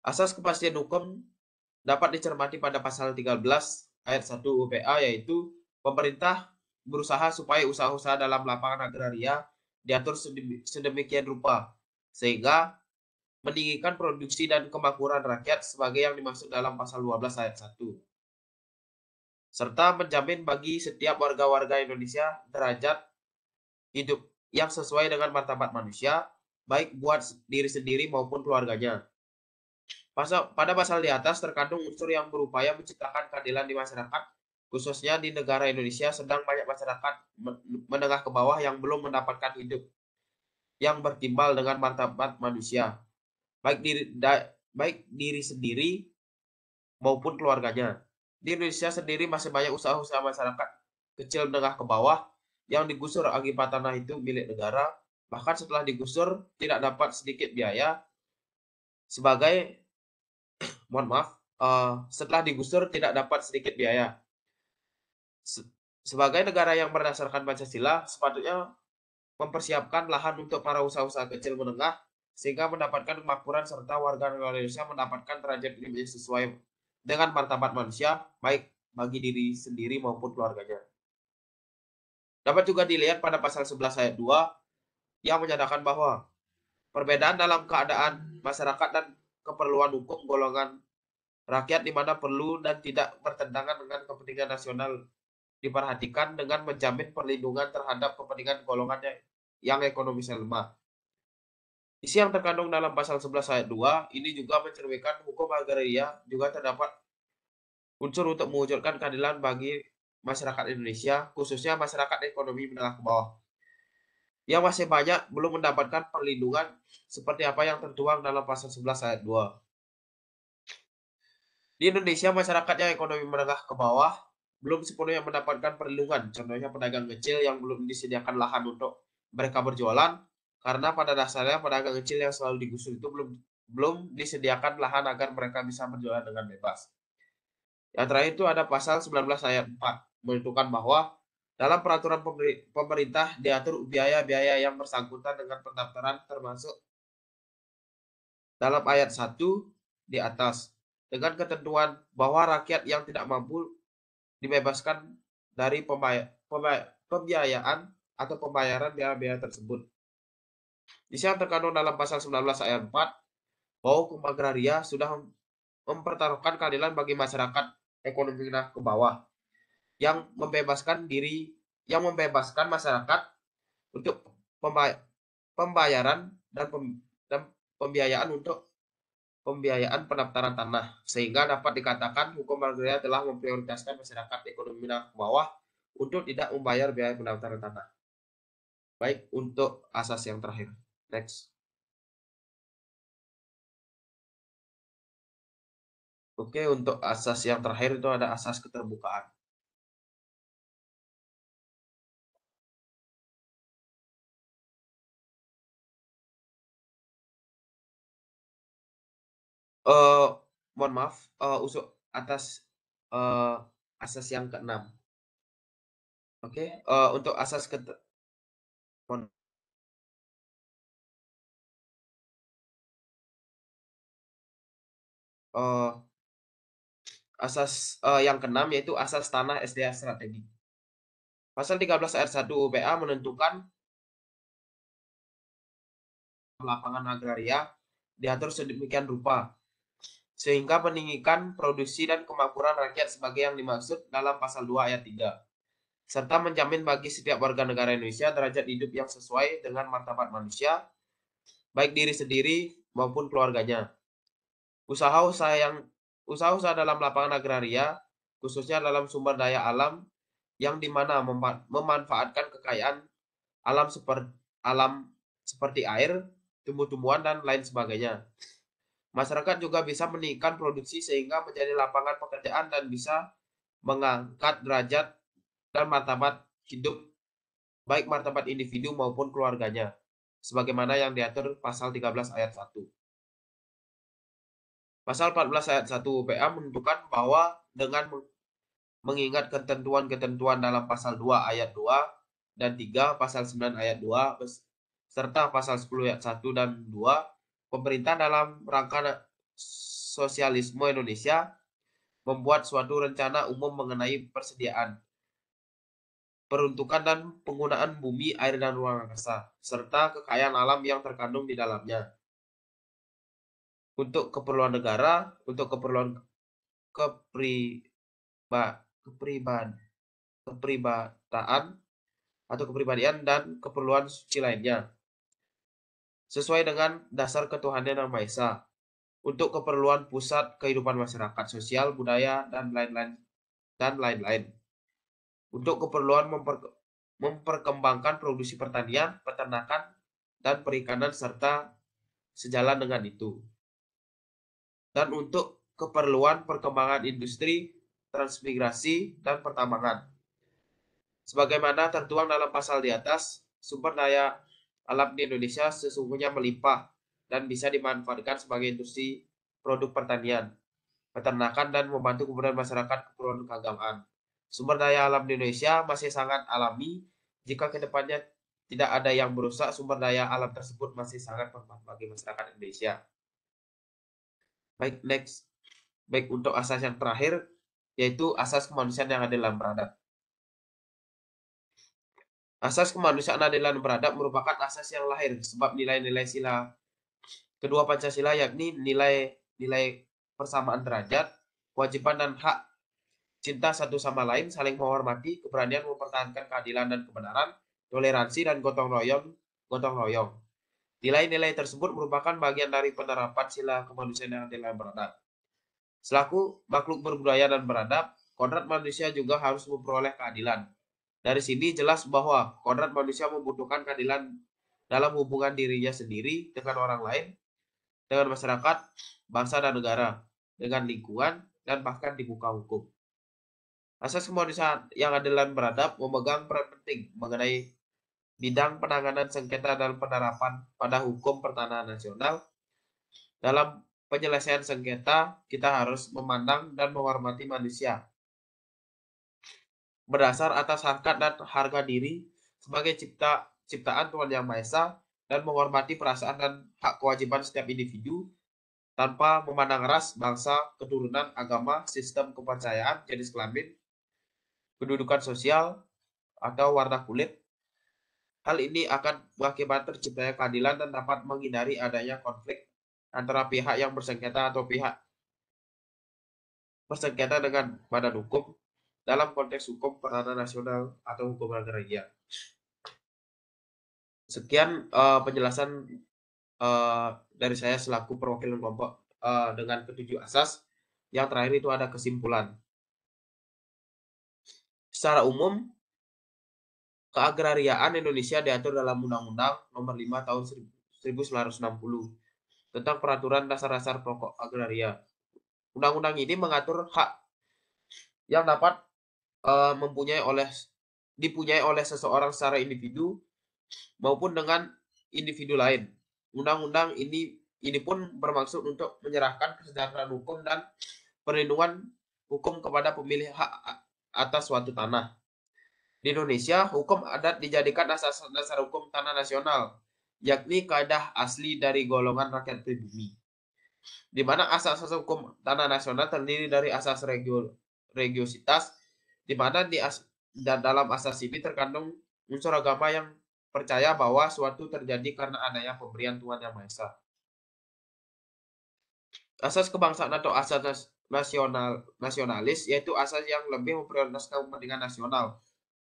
Asas kepastian hukum dapat dicermati pada pasal 13 ayat 1 UPA yaitu pemerintah berusaha supaya usaha-usaha dalam lapangan agraria diatur sedemikian rupa sehingga meninggikan produksi dan kemakmuran rakyat sebagai yang dimaksud dalam pasal 12 ayat 1. Serta menjamin bagi setiap warga-warga Indonesia derajat hidup yang sesuai dengan martabat manusia, baik buat diri sendiri maupun keluarganya. Pada pasal di atas terkandung unsur yang berupaya menciptakan keadilan di masyarakat, khususnya di negara Indonesia sedang banyak masyarakat menengah ke bawah yang belum mendapatkan hidup yang bertimbal dengan martabat manusia, baik diri sendiri maupun keluarganya. Di Indonesia sendiri masih banyak usaha-usaha masyarakat kecil menengah ke bawah yang digusur akibat tanah itu milik negara, bahkan setelah digusur tidak dapat sedikit biaya sebagai setelah digusur tidak dapat sedikit biaya. Sebagai negara yang berdasarkan Pancasila, sepatutnya mempersiapkan lahan untuk para usaha-usaha kecil menengah sehingga mendapatkan kemakmuran serta warga negara Indonesia mendapatkan derajat hidup yang sesuai dengan martabat manusia, baik bagi diri sendiri maupun keluarganya. Dapat juga dilihat pada pasal 11 ayat 2 yang menyatakan bahwa perbedaan dalam keadaan masyarakat dan keperluan hukum golongan rakyat di mana perlu dan tidak bertentangan dengan kepentingan nasional diperhatikan dengan menjamin perlindungan terhadap kepentingan golongan yang ekonomisnya lemah. Isi yang terkandung dalam pasal 11 ayat 2 ini juga mencerminkan hukum agraria juga terdapat unsur untuk mewujudkan keadilan bagi masyarakat Indonesia, khususnya masyarakat ekonomi menengah ke bawah, yang masih banyak belum mendapatkan perlindungan seperti apa yang tertuang dalam pasal 11 ayat 2. Di Indonesia, masyarakat yang ekonomi menengah ke bawah belum sepenuhnya mendapatkan perlindungan. Contohnya pedagang kecil yang belum disediakan lahan untuk mereka berjualan, karena pada dasarnya pedagang kecil yang selalu digusur itu belum disediakan lahan agar mereka bisa berjualan dengan bebas. Yang terakhir itu ada pasal 19 ayat 4, menentukan bahwa dalam peraturan pemerintah diatur biaya-biaya yang bersangkutan dengan pendaftaran termasuk dalam ayat 1 di atas, dengan ketentuan bahwa rakyat yang tidak mampu dibebaskan dari pembiayaan atau pembayaran biaya-biaya tersebut. Di sini terkandung dalam pasal 19 ayat 4 bahwa hukum agraria sudah mempertaruhkan keadilan bagi masyarakat ekonomi menengah ke bawah yang membebaskan masyarakat untuk pembayaran dan pembiayaan untuk pembiayaan pendaftaran tanah, sehingga dapat dikatakan hukum agraria telah memprioritaskan masyarakat ekonomi menengah ke bawah untuk tidak membayar biaya pendaftaran tanah. Baik, untuk asas yang terakhir. Next. Oke, untuk asas yang terakhir itu ada asas keterbukaan. Mohon maaf, atas asas yang ke-6. Oke, untuk asas asas yang ke-6 yaitu asas tanah SDA strategik. Pasal 13 ayat 1 UPA menentukan lapangan agraria diatur sedemikian rupa sehingga meninggikan produksi dan kemakmuran rakyat sebagai yang dimaksud dalam pasal 2 ayat 3 serta menjamin bagi setiap warga negara Indonesia derajat hidup yang sesuai dengan martabat manusia baik diri sendiri maupun keluarganya. Usaha-usaha dalam lapangan agraria khususnya dalam sumber daya alam yang dimana memanfaatkan kekayaan alam seperti air, tumbuh-tumbuhan, dan lain sebagainya. Masyarakat juga bisa meningkatkan produksi sehingga menjadi lapangan pekerjaan dan bisa mengangkat derajat dan martabat hidup baik martabat individu maupun keluarganya sebagaimana yang diatur pasal 13 ayat 1. Pasal 14 ayat 1 UPA menentukan bahwa dengan mengingat ketentuan-ketentuan dalam pasal 2 ayat 2 dan 3, pasal 9 ayat 2, serta pasal 10 ayat 1 dan 2, pemerintah dalam rangka sosialisme Indonesia membuat suatu rencana umum mengenai persediaan, peruntukan dan penggunaan bumi, air, dan ruang angkasa, serta kekayaan alam yang terkandung di dalamnya. Untuk keperluan negara, untuk keperluan kepribadian atau kepribadian dan keperluan suci lainnya sesuai dengan dasar ketuhanan Yang Maha Esa, untuk keperluan pusat kehidupan masyarakat, sosial, budaya, dan lain-lain, untuk keperluan memperkembangkan produksi pertanian, peternakan, dan perikanan serta sejalan dengan itu, dan untuk keperluan perkembangan industri, transmigrasi, dan pertambangan. Sebagaimana tertuang dalam pasal di atas, sumber daya alam di Indonesia sesungguhnya melimpah dan bisa dimanfaatkan sebagai industri produk pertanian, peternakan, dan membantu kemudahan masyarakat keperluan keagamaan. Sumber daya alam di Indonesia masih sangat alami. Jika kedepannya tidak ada yang merusak, sumber daya alam tersebut masih sangat bermanfaat bagi masyarakat Indonesia. Baik, next. Baik, untuk asas yang terakhir, yaitu asas kemanusiaan yang adil dan beradab. Asas kemanusiaan adil dan beradab merupakan asas yang lahir sebab nilai-nilai sila kedua Pancasila, yakni nilai persamaan derajat, kewajiban dan hak, cinta satu sama lain, saling menghormati, keberanian mempertahankan keadilan dan kebenaran, toleransi, dan gotong royong. Nilai-nilai tersebut merupakan bagian dari penerapan sila kemanusiaan yang adil dan beradab. Selaku makhluk berbudaya dan beradab, kodrat manusia juga harus memperoleh keadilan. Dari sini jelas bahwa kodrat manusia membutuhkan keadilan dalam hubungan dirinya sendiri dengan orang lain, dengan masyarakat, bangsa dan negara, dengan lingkungan, dan bahkan di muka hukum. Asas kemanusiaan yang adil dan beradab memegang peran penting mengenai bidang penanganan sengketa dan penerapan pada hukum pertanahan nasional. Dalam penyelesaian sengketa, kita harus memandang dan menghormati manusia berdasar atas harkat dan harga diri sebagai ciptaan Tuhan Yang Maha Esa dan menghormati perasaan dan hak kewajiban setiap individu tanpa memandang ras, bangsa, keturunan, agama, sistem kepercayaan, jenis kelamin, kedudukan sosial, atau warna kulit. Hal ini akan mengakibatkan terciptanya keadilan dan dapat menghindari adanya konflik antara pihak yang bersengketa atau pihak bersengketa dengan badan hukum dalam konteks hukum pertahanan nasional atau hukum agraria. Sekian penjelasan dari saya selaku perwakilan kelompok dengan ketujuh asas. Yang terakhir itu ada kesimpulan. Secara umum, keagrariaan Indonesia diatur dalam Undang-Undang Nomor 5 Tahun 1960 tentang Peraturan Dasar-Dasar Pokok Agraria. Undang-undang ini mengatur hak yang dapat dipunyai oleh seseorang secara individu maupun dengan individu lain. Undang-undang ini pun bermaksud untuk menyerahkan kesejahteraan hukum dan perlindungan hukum kepada pemilik hak atas suatu tanah. Di Indonesia, hukum adat dijadikan asas dasar hukum tanah nasional, yakni kaidah asli dari golongan rakyat pribumi. Di mana asas-asas hukum tanah nasional terdiri dari asas religiositas, di mana dalam asas ini terkandung unsur agama yang percaya bahwa suatu terjadi karena adanya pemberian Tuhan Yang Maha Esa. Asas kebangsaan atau asas nasionalis yaitu asas yang lebih memprioritaskan kepentingan nasional,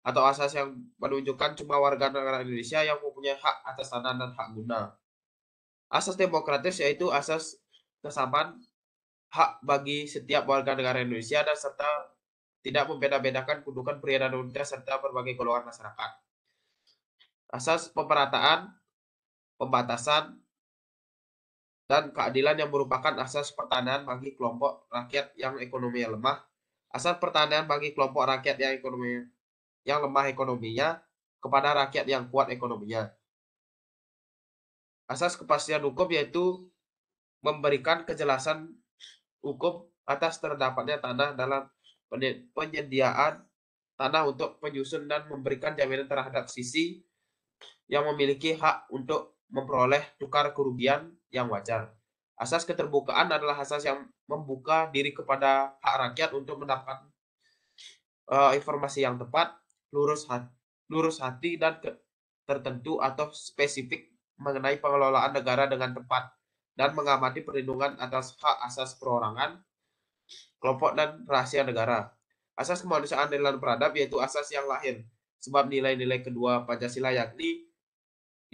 atau asas yang menunjukkan cuma warga negara Indonesia yang mempunyai hak atas tanah dan hak guna. Asas demokratis yaitu asas kesamaan hak bagi setiap warga negara Indonesia dan serta tidak membeda-bedakan kedudukan pria dan wanita serta berbagai golongan masyarakat. Asas pemerataan, pembatasan, dan keadilan yang merupakan asas pertahanan bagi kelompok rakyat yang ekonominya lemah. Asas pertahanan bagi kelompok rakyat yang lemah ekonominya kepada rakyat yang kuat ekonominya. Asas kepastian hukum yaitu memberikan kejelasan hukum atas terdapatnya tanah dalam penyediaan tanah untuk penyusun dan memberikan jaminan terhadap sisi yang memiliki hak untuk memperoleh tukar kerugian yang wajar. Asas keterbukaan adalah asas yang membuka diri kepada hak rakyat untuk mendapatkan informasi yang tepat, lurus hati dan tertentu atau spesifik mengenai pengelolaan negara dengan tepat dan mengamati perlindungan atas hak asas perorangan, kelompok dan rahasia negara. Asas kemanusiaan dan beradab yaitu asas yang lahir sebab nilai-nilai kedua Pancasila yakni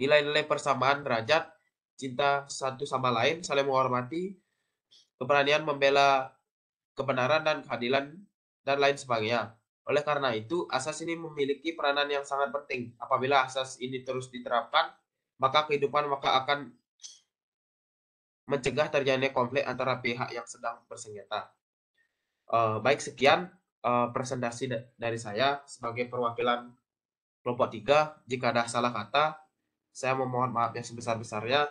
nilai-nilai persamaan derajat, cinta satu sama lain, saling menghormati, keberanian membela kebenaran dan keadilan, dan lain sebagainya. Oleh karena itu, asas ini memiliki peranan yang sangat penting. Apabila asas ini terus diterapkan, maka kehidupan akan mencegah terjadinya konflik antara pihak yang sedang bersengketa. Baik, sekian presentasi dari saya sebagai perwakilan kelompok 3. Jika ada salah kata, saya memohon maaf yang sebesar-besarnya.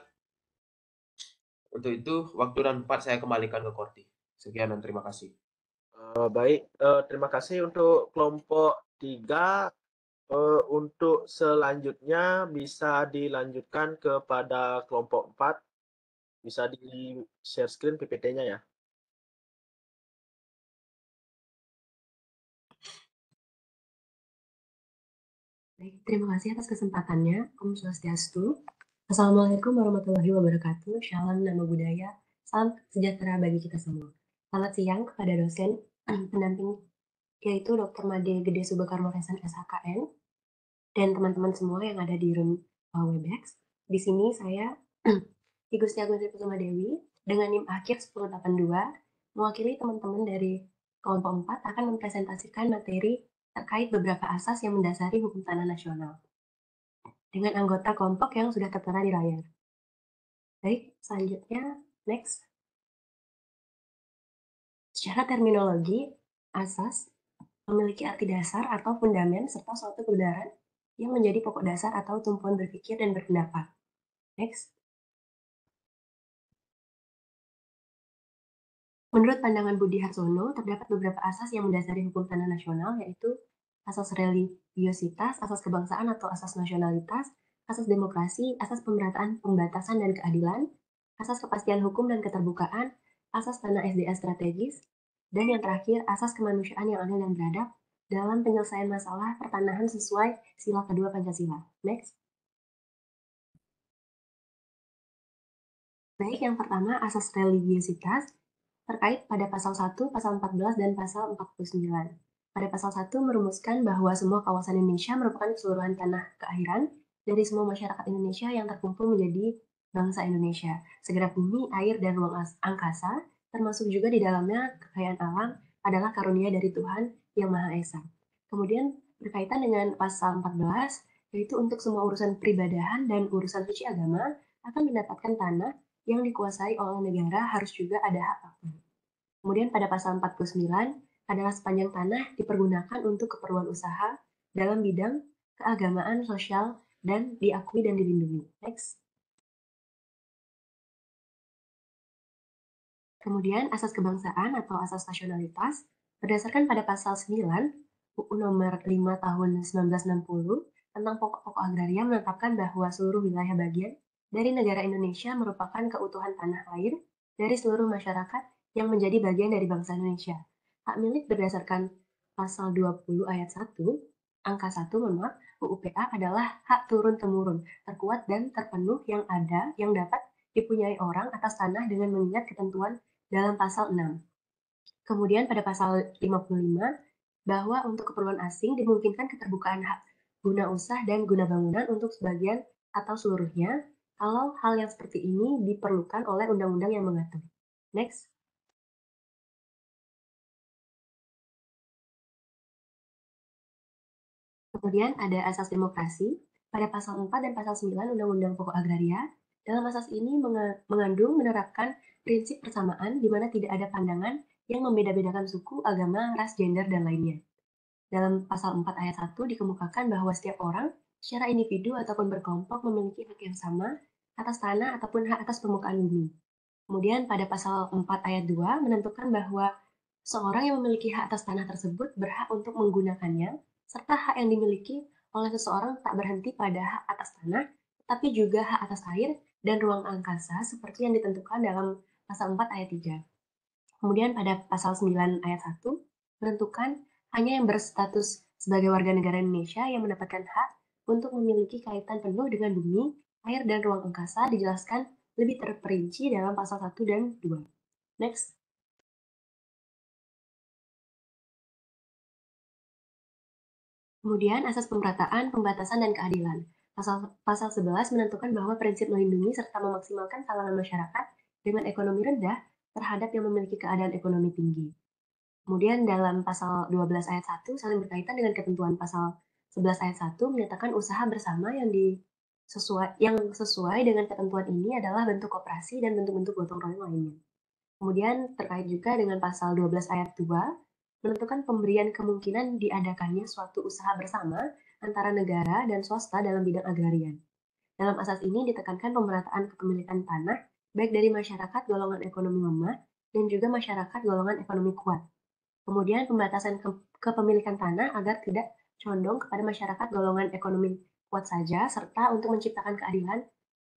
Untuk itu, waktu dan tempat saya kembalikan ke Korti. Sekian dan terima kasih. Baik, terima kasih untuk kelompok 3. Untuk selanjutnya bisa dilanjutkan kepada kelompok 4. Bisa di share screen PPT-nya ya. Baik, terima kasih atas kesempatannya. Om Swastiastu. Assalamualaikum warahmatullahi wabarakatuh. Shalom Namo Buddhaya. Salam sejahtera bagi kita semua. Selamat siang kepada dosen pendamping yaitu Dr. Made Gede Subakarmo Resan SHKN dan teman-teman semua yang ada di room Webex. Di sini saya Igusti Agung Sri Kusuma Dewi dengan NIM akhir 1082 mewakili teman-teman dari kelompok 4 akan mempresentasikan materi terkait beberapa asas yang mendasari hukum tanah nasional dengan anggota kelompok yang sudah tertera di layar. Baik, selanjutnya next. Secara terminologi, asas memiliki arti dasar atau fundamen serta suatu kebenaran yang menjadi pokok dasar atau tumpuan berpikir dan berpendapat. Next. Menurut pandangan Budi Harsono, terdapat beberapa asas yang mendasari hukum tanah nasional, yaitu asas religiositas, asas kebangsaan atau asas nasionalitas, asas demokrasi, asas pemerataan, pembatasan, dan keadilan, asas kepastian hukum dan keterbukaan, asas tanah SDA strategis, dan yang terakhir, asas kemanusiaan yang adil dan beradab dalam penyelesaian masalah pertanahan sesuai sila kedua Pancasila. Next. Baik, yang pertama, asas religiositas terkait pada pasal 1, pasal 14, dan pasal 49. Pada pasal 1 merumuskan bahwa semua kawasan Indonesia merupakan keseluruhan tanah keairan dari semua masyarakat Indonesia yang terkumpul menjadi bangsa Indonesia. Segenap bumi, air, dan ruang angkasa, termasuk juga di dalamnya kekayaan alam, adalah karunia dari Tuhan Yang Maha Esa. Kemudian berkaitan dengan pasal 14, yaitu untuk semua urusan peribadahan dan urusan suci agama akan mendapatkan tanah yang dikuasai oleh negara harus juga ada hak aktif. Kemudian pada pasal 49 adalah sepanjang tanah dipergunakan untuk keperluan usaha dalam bidang keagamaan, sosial, dan diakui dan dilindungi. Next. Kemudian asas kebangsaan atau asas nasionalitas berdasarkan pada pasal 9 UU nomor 5 tahun 1960 tentang pokok-pokok agraria menetapkan bahwa seluruh wilayah bagian dari negara Indonesia merupakan keutuhan tanah air dari seluruh masyarakat yang menjadi bagian dari bangsa Indonesia. Hak milik berdasarkan pasal 20 ayat 1 angka 1 UUPA adalah hak turun-temurun, terkuat dan terpenuh yang ada yang dapat dipunyai orang atas tanah dengan mengingat ketentuan dalam pasal 6. Kemudian pada pasal 55, bahwa untuk keperluan asing dimungkinkan keterbukaan hak guna usaha dan guna bangunan untuk sebagian atau seluruhnya, kalau hal yang seperti ini diperlukan oleh undang-undang yang mengatur. Next. Kemudian ada asas demokrasi pada pasal 4 dan pasal 9 Undang-Undang Pokok Agraria. Dalam asas ini mengandung menerapkan prinsip persamaan di mana tidak ada pandangan yang membeda-bedakan suku, agama, ras, gender, dan lainnya. Dalam pasal 4 ayat 1 dikemukakan bahwa setiap orang secara individu ataupun berkelompok memiliki hak yang sama atas tanah ataupun hak atas permukaan bumi. Kemudian pada pasal 4 ayat 2 menentukan bahwa seorang yang memiliki hak atas tanah tersebut berhak untuk menggunakannya, serta hak yang dimiliki oleh seseorang tak berhenti pada hak atas tanah, tetapi juga hak atas air dan ruang angkasa seperti yang ditentukan dalam pasal 4 ayat 3. Kemudian pada pasal 9 ayat 1 menentukan hanya yang berstatus sebagai warga negara Indonesia yang mendapatkan hak untuk memiliki kaitan penuh dengan bumi, air, dan ruang angkasa dijelaskan lebih terperinci dalam pasal 1 dan 2. Next. Kemudian asas pemerataan, pembatasan, dan keadilan. Pasal 11 menentukan bahwa prinsip melindungi serta memaksimalkan kalangan masyarakat dengan ekonomi rendah terhadap yang memiliki keadaan ekonomi tinggi. Kemudian dalam pasal 12 ayat 1 saling berkaitan dengan ketentuan pasal 11 ayat 1 menyatakan usaha bersama yang sesuai dengan ketentuan ini adalah bentuk koperasi dan bentuk-bentuk gotong royong lainnya. Kemudian terkait juga dengan pasal 12 ayat 2 menentukan pemberian kemungkinan diadakannya suatu usaha bersama antara negara dan swasta dalam bidang agrarian. Dalam asas ini ditekankan pemerataan kepemilikan tanah baik dari masyarakat golongan ekonomi lemah dan juga masyarakat golongan ekonomi kuat. Kemudian pembatasan kepemilikan tanah agar tidak condong kepada masyarakat golongan ekonomi kuat saja, serta untuk menciptakan keadilan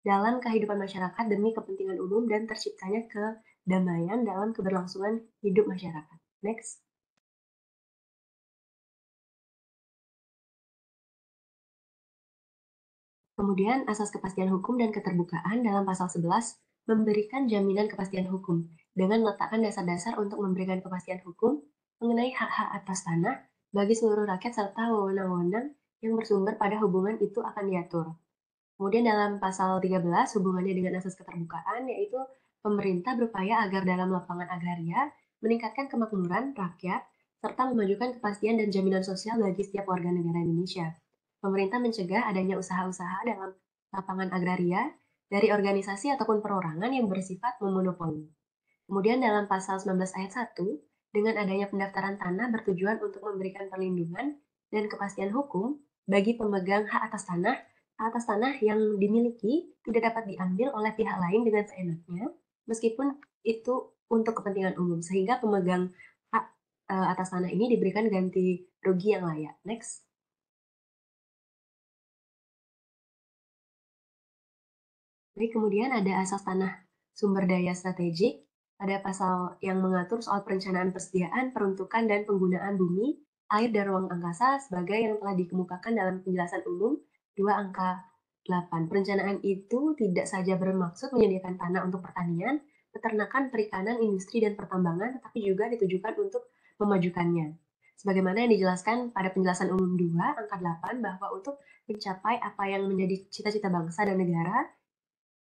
dalam kehidupan masyarakat demi kepentingan umum dan terciptanya kedamaian dalam keberlangsungan hidup masyarakat. Next. Kemudian asas kepastian hukum dan keterbukaan dalam pasal 11 memberikan jaminan kepastian hukum dengan meletakkan dasar-dasar untuk memberikan kepastian hukum mengenai hak-hak atas tanah bagi seluruh rakyat serta wewenang-wewenang yang bersumber pada hubungan itu akan diatur. Kemudian dalam pasal 13 hubungannya dengan asas keterbukaan yaitu pemerintah berupaya agar dalam lapangan agraria meningkatkan kemakmuran rakyat serta memajukan kepastian dan jaminan sosial bagi setiap warga negara Indonesia. Pemerintah mencegah adanya usaha-usaha dalam lapangan agraria dari organisasi ataupun perorangan yang bersifat memonopoli. Kemudian dalam pasal 19 ayat 1, dengan adanya pendaftaran tanah bertujuan untuk memberikan perlindungan dan kepastian hukum bagi pemegang hak atas tanah yang dimiliki tidak dapat diambil oleh pihak lain dengan seenaknya, meskipun itu untuk kepentingan umum, sehingga pemegang hak atas tanah ini diberikan ganti rugi yang layak. Next. Baik, kemudian ada asas tanah sumber daya strategik pada pasal yang mengatur soal perencanaan persediaan, peruntukan, dan penggunaan bumi, air, dan ruang angkasa sebagai yang telah dikemukakan dalam penjelasan umum 2 angka 8. Perencanaan itu tidak saja bermaksud menyediakan tanah untuk pertanian, peternakan, perikanan, industri, dan pertambangan, tetapi juga ditujukan untuk memajukannya. Sebagaimana yang dijelaskan pada penjelasan umum 2 angka 8 bahwa untuk mencapai apa yang menjadi cita-cita bangsa dan negara,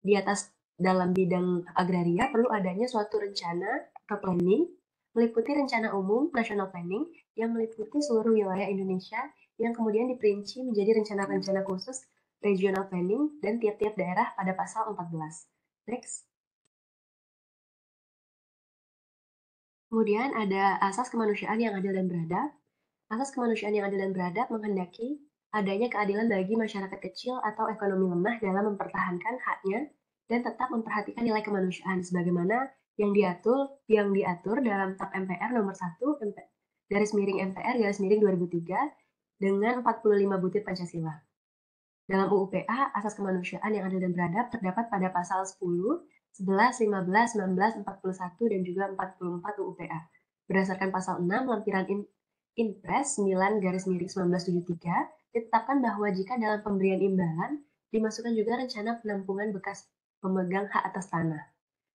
di atas dalam bidang agraria perlu adanya suatu rencana atau planning, meliputi rencana umum national planning yang meliputi seluruh wilayah Indonesia yang kemudian diperinci menjadi rencana-rencana khusus regional planning dan tiap-tiap daerah pada pasal 14. Next. Kemudian ada asas kemanusiaan yang adil dan beradab. Asas kemanusiaan yang adil dan beradab menghendaki adanya keadilan bagi masyarakat kecil atau ekonomi lemah dalam mempertahankan haknya dan tetap memperhatikan nilai kemanusiaan sebagaimana yang diatur dalam TAP MPR nomor 1 /MPR 2003 dengan 45 butir Pancasila. Dalam UU-PA, asas kemanusiaan yang adil dan beradab terdapat pada pasal 10, 11, 15, 19, 41, dan juga 44 UU-PA. Berdasarkan pasal 6, lampiran Inpres 9/1973 ditetapkan bahwa jika dalam pemberian imbalan dimasukkan juga rencana penampungan bekas pemegang hak atas tanah,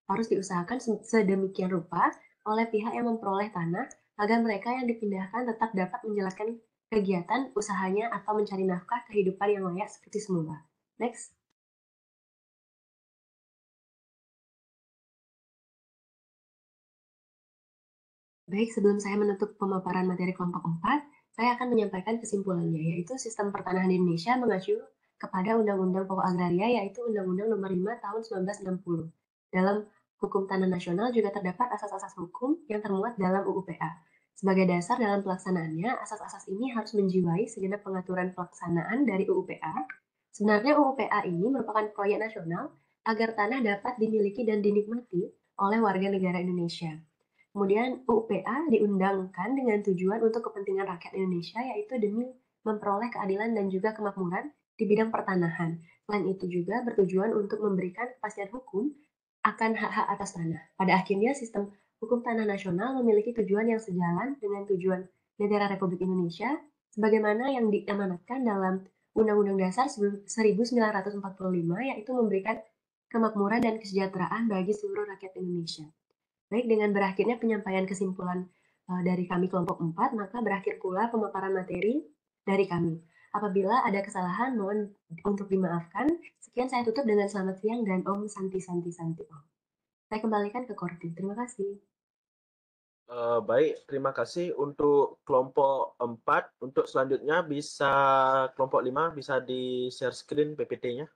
harus diusahakan sedemikian rupa oleh pihak yang memperoleh tanah agar mereka yang dipindahkan tetap dapat menjalankan kegiatan usahanya atau mencari nafkah kehidupan yang layak seperti semula. Next. Baik, sebelum saya menutup pemaparan materi kelompok 4, saya akan menyampaikan kesimpulannya, yaitu sistem pertanahan di Indonesia mengacu kepada Undang-Undang Pokok Agraria, yaitu Undang-Undang Nomor 5 Tahun 1960. Dalam Hukum Tanah Nasional juga terdapat asas-asas hukum yang termuat dalam UU-PA. Sebagai dasar dalam pelaksanaannya, asas-asas ini harus menjiwai segenap pengaturan pelaksanaan dari UU-PA. Sebenarnya UU-PA ini merupakan proyek nasional agar tanah dapat dimiliki dan dinikmati oleh warga negara Indonesia. Kemudian UU-PA diundangkan dengan tujuan untuk kepentingan rakyat Indonesia, yaitu demi memperoleh keadilan dan juga kemakmuran di bidang pertanahan. Selain itu juga bertujuan untuk memberikan kepastian hukum akan hak-hak atas tanah. Pada akhirnya sistem hukum tanah nasional memiliki tujuan yang sejalan dengan tujuan negara Republik Indonesia sebagaimana yang diamanatkan dalam Undang-Undang Dasar 1945, yaitu memberikan kemakmuran dan kesejahteraan bagi seluruh rakyat Indonesia. Baik, dengan berakhirnya penyampaian kesimpulan dari kami kelompok 4, maka berakhir pula pemaparan materi dari kami. Apabila ada kesalahan, mohon untuk dimaafkan. Sekian saya tutup dengan selamat siang dan Om Santi Santi Santi Om. Saya kembalikan ke Korti. Terima kasih. Baik, terima kasih untuk kelompok 4. Untuk selanjutnya bisa kelompok 5 bisa di share screen PPT-nya.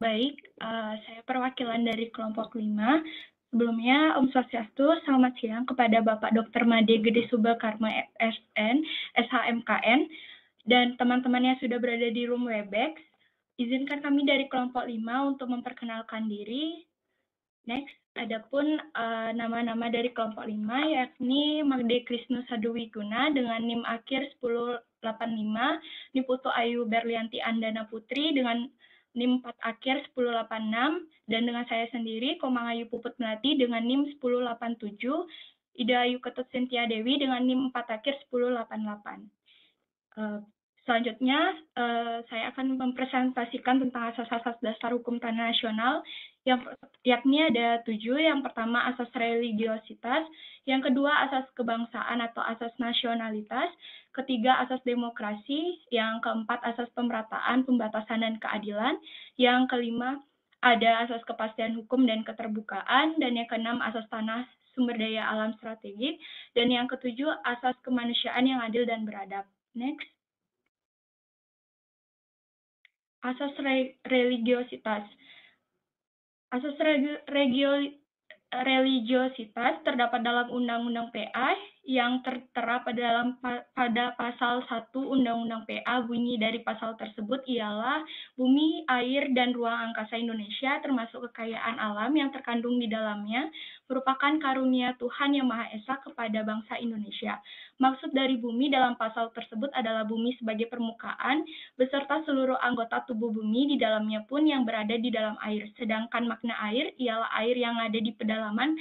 Baik, saya perwakilan dari kelompok 5. Sebelumnya, Om Swastiastu, selamat siang kepada Bapak Dr. Made Gede Subakarma SN, SHMKN, dan teman-teman yang sudah berada di room Webex. Izinkan kami dari kelompok 5 untuk memperkenalkan diri. Next, adapun nama-nama dari kelompok 5 yakni Magde Krisnu Sadowiguna dengan NIM akhir 1085, Niputu Ayu Berlianti Andana Putri dengan NIM 4 akhir 1086, dan dengan saya sendiri, Komangayu Puput Melati dengan NIM 1087, Ida Ayu Ketut Sintia Dewi dengan NIM 4 akhir 1088. Selanjutnya, saya akan mempresentasikan tentang asas-asas dasar hukum tanah nasional, yakni ada 7. Yang pertama, asas religiositas. Yang kedua, asas kebangsaan atau asas nasionalitas. Ketiga, asas demokrasi. Yang keempat, asas pemerataan, pembatasan, dan keadilan. Yang kelima, ada asas kepastian hukum dan keterbukaan. Dan yang keenam, asas tanah sumber daya alam strategik. Dan yang ketujuh, asas kemanusiaan yang adil dan beradab. Next. Asas religiositas. Asas religiositas terdapat dalam Undang-Undang PA yang tertera pada pasal 1 Undang-Undang PA. Bunyi dari pasal tersebut ialah bumi, air, dan ruang angkasa Indonesia termasuk kekayaan alam yang terkandung di dalamnya merupakan karunia Tuhan Yang Maha Esa kepada bangsa Indonesia. Maksud dari bumi dalam pasal tersebut adalah bumi sebagai permukaan beserta seluruh anggota tubuh bumi di dalamnya pun yang berada di dalam air. Sedangkan makna air ialah air yang ada di pedalaman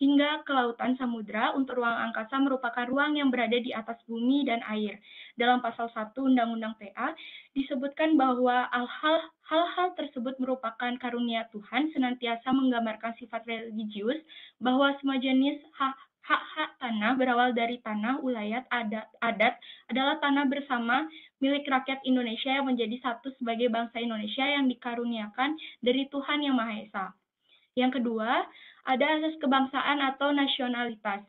hingga ke lautan samudra. Untuk ruang angkasa merupakan ruang yang berada di atas bumi dan air. Dalam pasal 1 Undang-Undang PA disebutkan bahwa hal-hal tersebut merupakan karunia Tuhan, senantiasa menggambarkan sifat religius, bahwa semua jenis hak-hak tanah berawal dari tanah, ulayat, adat adalah tanah bersama milik rakyat Indonesia yang menjadi satu sebagai bangsa Indonesia yang dikaruniakan dari Tuhan Yang Maha Esa. Yang kedua, ada asas kebangsaan atau nasionalitas.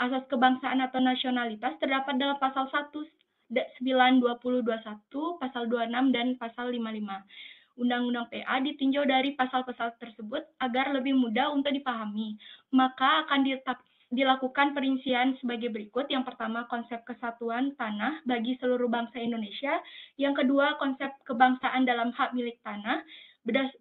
Asas kebangsaan atau nasionalitas terdapat dalam pasal 1, 9, 20, 21, pasal 26, dan pasal 55. Undang-Undang PA ditinjau dari pasal-pasal tersebut agar lebih mudah untuk dipahami. Maka akan dilakukan perincian sebagai berikut. Yang pertama, konsep kesatuan tanah bagi seluruh bangsa Indonesia. Yang kedua, konsep kebangsaan dalam hak milik tanah.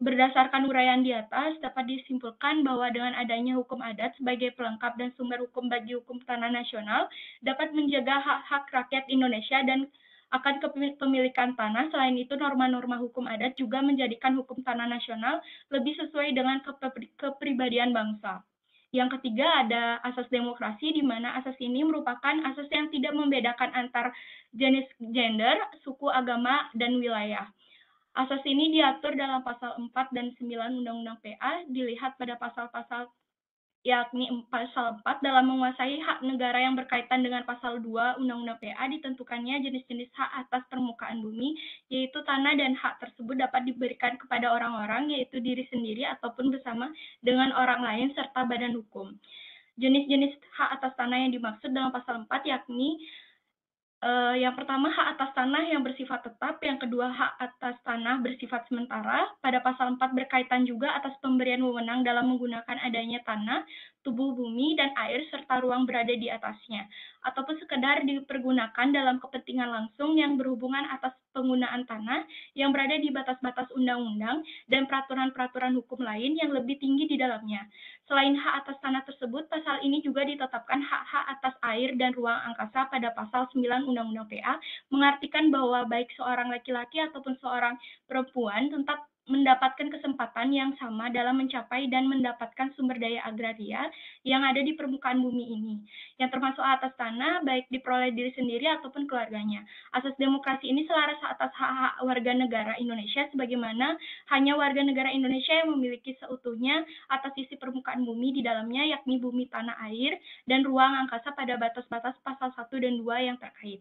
Berdasarkan uraian di atas, dapat disimpulkan bahwa dengan adanya hukum adat sebagai pelengkap dan sumber hukum bagi hukum tanah nasional, dapat menjaga hak-hak rakyat Indonesia dan akan kepemilikan tanah. Selain itu, norma-norma hukum adat juga menjadikan hukum tanah nasional lebih sesuai dengan kepribadian bangsa. Yang ketiga, ada asas demokrasi, di mana asas ini merupakan asas yang tidak membedakan antar jenis gender, suku, agama, dan wilayah. Asas ini diatur dalam pasal 4 dan 9 Undang-Undang PA, dilihat pada pasal-pasal yakni pasal 4 dalam menguasai hak negara yang berkaitan dengan pasal 2 Undang-Undang PA ditentukannya jenis-jenis hak atas permukaan bumi, yaitu tanah dan hak tersebut dapat diberikan kepada orang-orang, yaitu diri sendiri ataupun bersama dengan orang lain serta badan hukum. Jenis-jenis hak atas tanah yang dimaksud dalam pasal 4 yakni yang pertama, hak atas tanah yang bersifat tetap. Yang kedua, hak atas tanah bersifat sementara. Pada pasal 4 berkaitan juga atas pemberian wewenang dalam menggunakan adanya tanah, tubuh bumi, dan air, serta ruang berada di atasnya, ataupun sekedar dipergunakan dalam kepentingan langsung yang berhubungan atas penggunaan tanah yang berada di batas-batas undang-undang dan peraturan-peraturan hukum lain yang lebih tinggi di dalamnya. Selain hak atas tanah tersebut, pasal ini juga ditetapkan hak-hak atas air dan ruang angkasa pada pasal 9 Undang-Undang PA, mengartikan bahwa baik seorang laki-laki ataupun seorang perempuan tetap mendapatkan kesempatan yang sama dalam mencapai dan mendapatkan sumber daya agraria yang ada di permukaan bumi ini, yang termasuk atas tanah, baik diperoleh diri sendiri ataupun keluarganya. Asas demokrasi ini selaras atas hak-hak warga negara Indonesia, sebagaimana hanya warga negara Indonesia yang memiliki seutuhnya atas sisi permukaan bumi di dalamnya, yakni bumi, tanah, air, dan ruang angkasa pada batas-batas pasal 1 dan 2 yang terkait.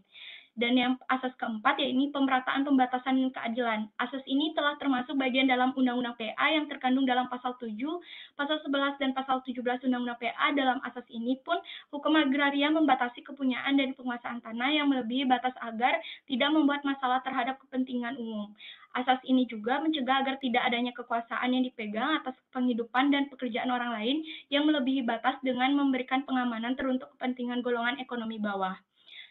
Dan yang asas keempat, yaitu pemerataan, pembatasan, dan keadilan. Asas ini telah termasuk bagian dalam Undang-Undang PA yang terkandung dalam pasal 7, pasal 11, dan pasal 17 Undang-Undang PA. Dalam asas ini pun, hukum agraria membatasi kepunyaan dan penguasaan tanah yang melebihi batas agar tidak membuat masalah terhadap kepentingan umum. Asas ini juga mencegah agar tidak adanya kekuasaan yang dipegang atas penghidupan dan pekerjaan orang lain yang melebihi batas dengan memberikan pengamanan teruntuk kepentingan golongan ekonomi bawah.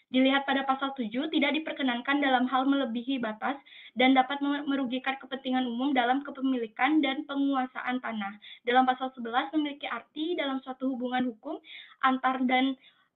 Dilihat pada pasal 7, tidak diperkenankan dalam hal melebihi batas dan dapat merugikan kepentingan umum dalam kepemilikan dan penguasaan tanah. Dalam pasal 11 memiliki arti dalam suatu hubungan hukum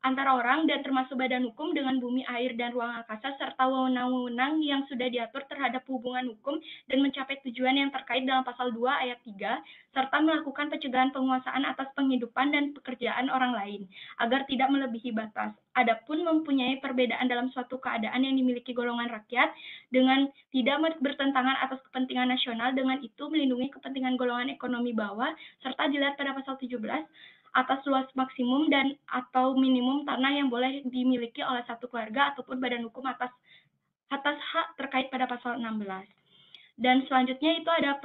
antara orang dan termasuk badan hukum dengan bumi, air, dan ruang angkasa, serta wewenang-wewenang yang sudah diatur terhadap hubungan hukum dan mencapai tujuan yang terkait dalam pasal 2 ayat 3, serta melakukan pencegahan penguasaan atas penghidupan dan pekerjaan orang lain, agar tidak melebihi batas. Adapun mempunyai perbedaan dalam suatu keadaan yang dimiliki golongan rakyat dengan tidak bertentangan atas kepentingan nasional, dengan itu melindungi kepentingan golongan ekonomi bawah, serta dilihat pada pasal 17, atas luas maksimum dan atau minimum tanah yang boleh dimiliki oleh satu keluarga ataupun badan hukum atas hak terkait pada pasal 16. Dan selanjutnya itu ada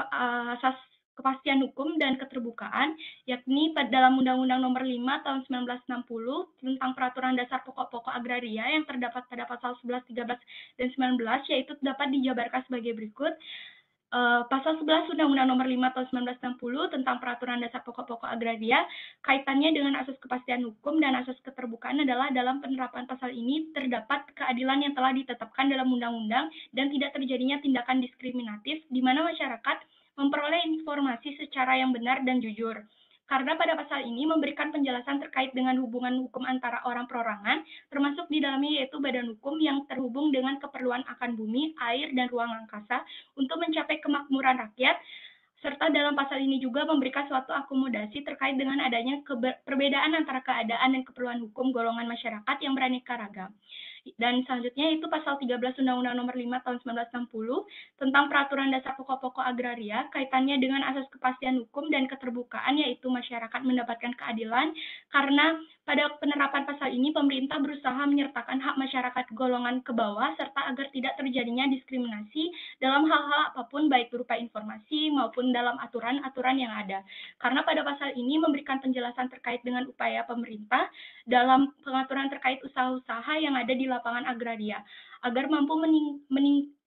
asas kepastian hukum dan keterbukaan, yakni dalam Undang-Undang Nomor 5 Tahun 1960 tentang Peraturan Dasar Pokok-Pokok Agraria yang terdapat pada pasal 11, 13, dan 19, yaitu dapat dijabarkan sebagai berikut. Pasal 11 Undang-Undang Nomor 5 Tahun 1960 tentang Peraturan Dasar Pokok-Pokok Agraria, kaitannya dengan asas kepastian hukum dan asas keterbukaan adalah dalam penerapan pasal ini terdapat keadilan yang telah ditetapkan dalam undang-undang dan tidak terjadinya tindakan diskriminatif di mana masyarakat memperoleh informasi secara yang benar dan jujur. Karena pada pasal ini memberikan penjelasan terkait dengan hubungan hukum antara orang perorangan, termasuk di dalamnya yaitu badan hukum yang terhubung dengan keperluan akan bumi, air, dan ruang angkasa untuk mencapai kemakmuran rakyat, serta dalam pasal ini juga memberikan suatu akomodasi terkait dengan adanya perbedaan antara keadaan dan keperluan hukum golongan masyarakat yang beraneka ragam. Dan selanjutnya itu pasal 13 Undang-Undang Nomor 5 Tahun 1960 tentang Peraturan Dasar Pokok-pokok Agraria kaitannya dengan asas kepastian hukum dan keterbukaan, yaitu masyarakat mendapatkan keadilan, karena pada penerapan pasal ini pemerintah berusaha menyertakan hak masyarakat golongan ke bawah serta agar tidak terjadinya diskriminasi dalam hal-hal apapun, baik berupa informasi maupun dalam aturan-aturan yang ada. Karena pada pasal ini memberikan penjelasan terkait dengan upaya pemerintah dalam pengaturan terkait usaha-usaha yang ada di lapangan agraria, agar mampu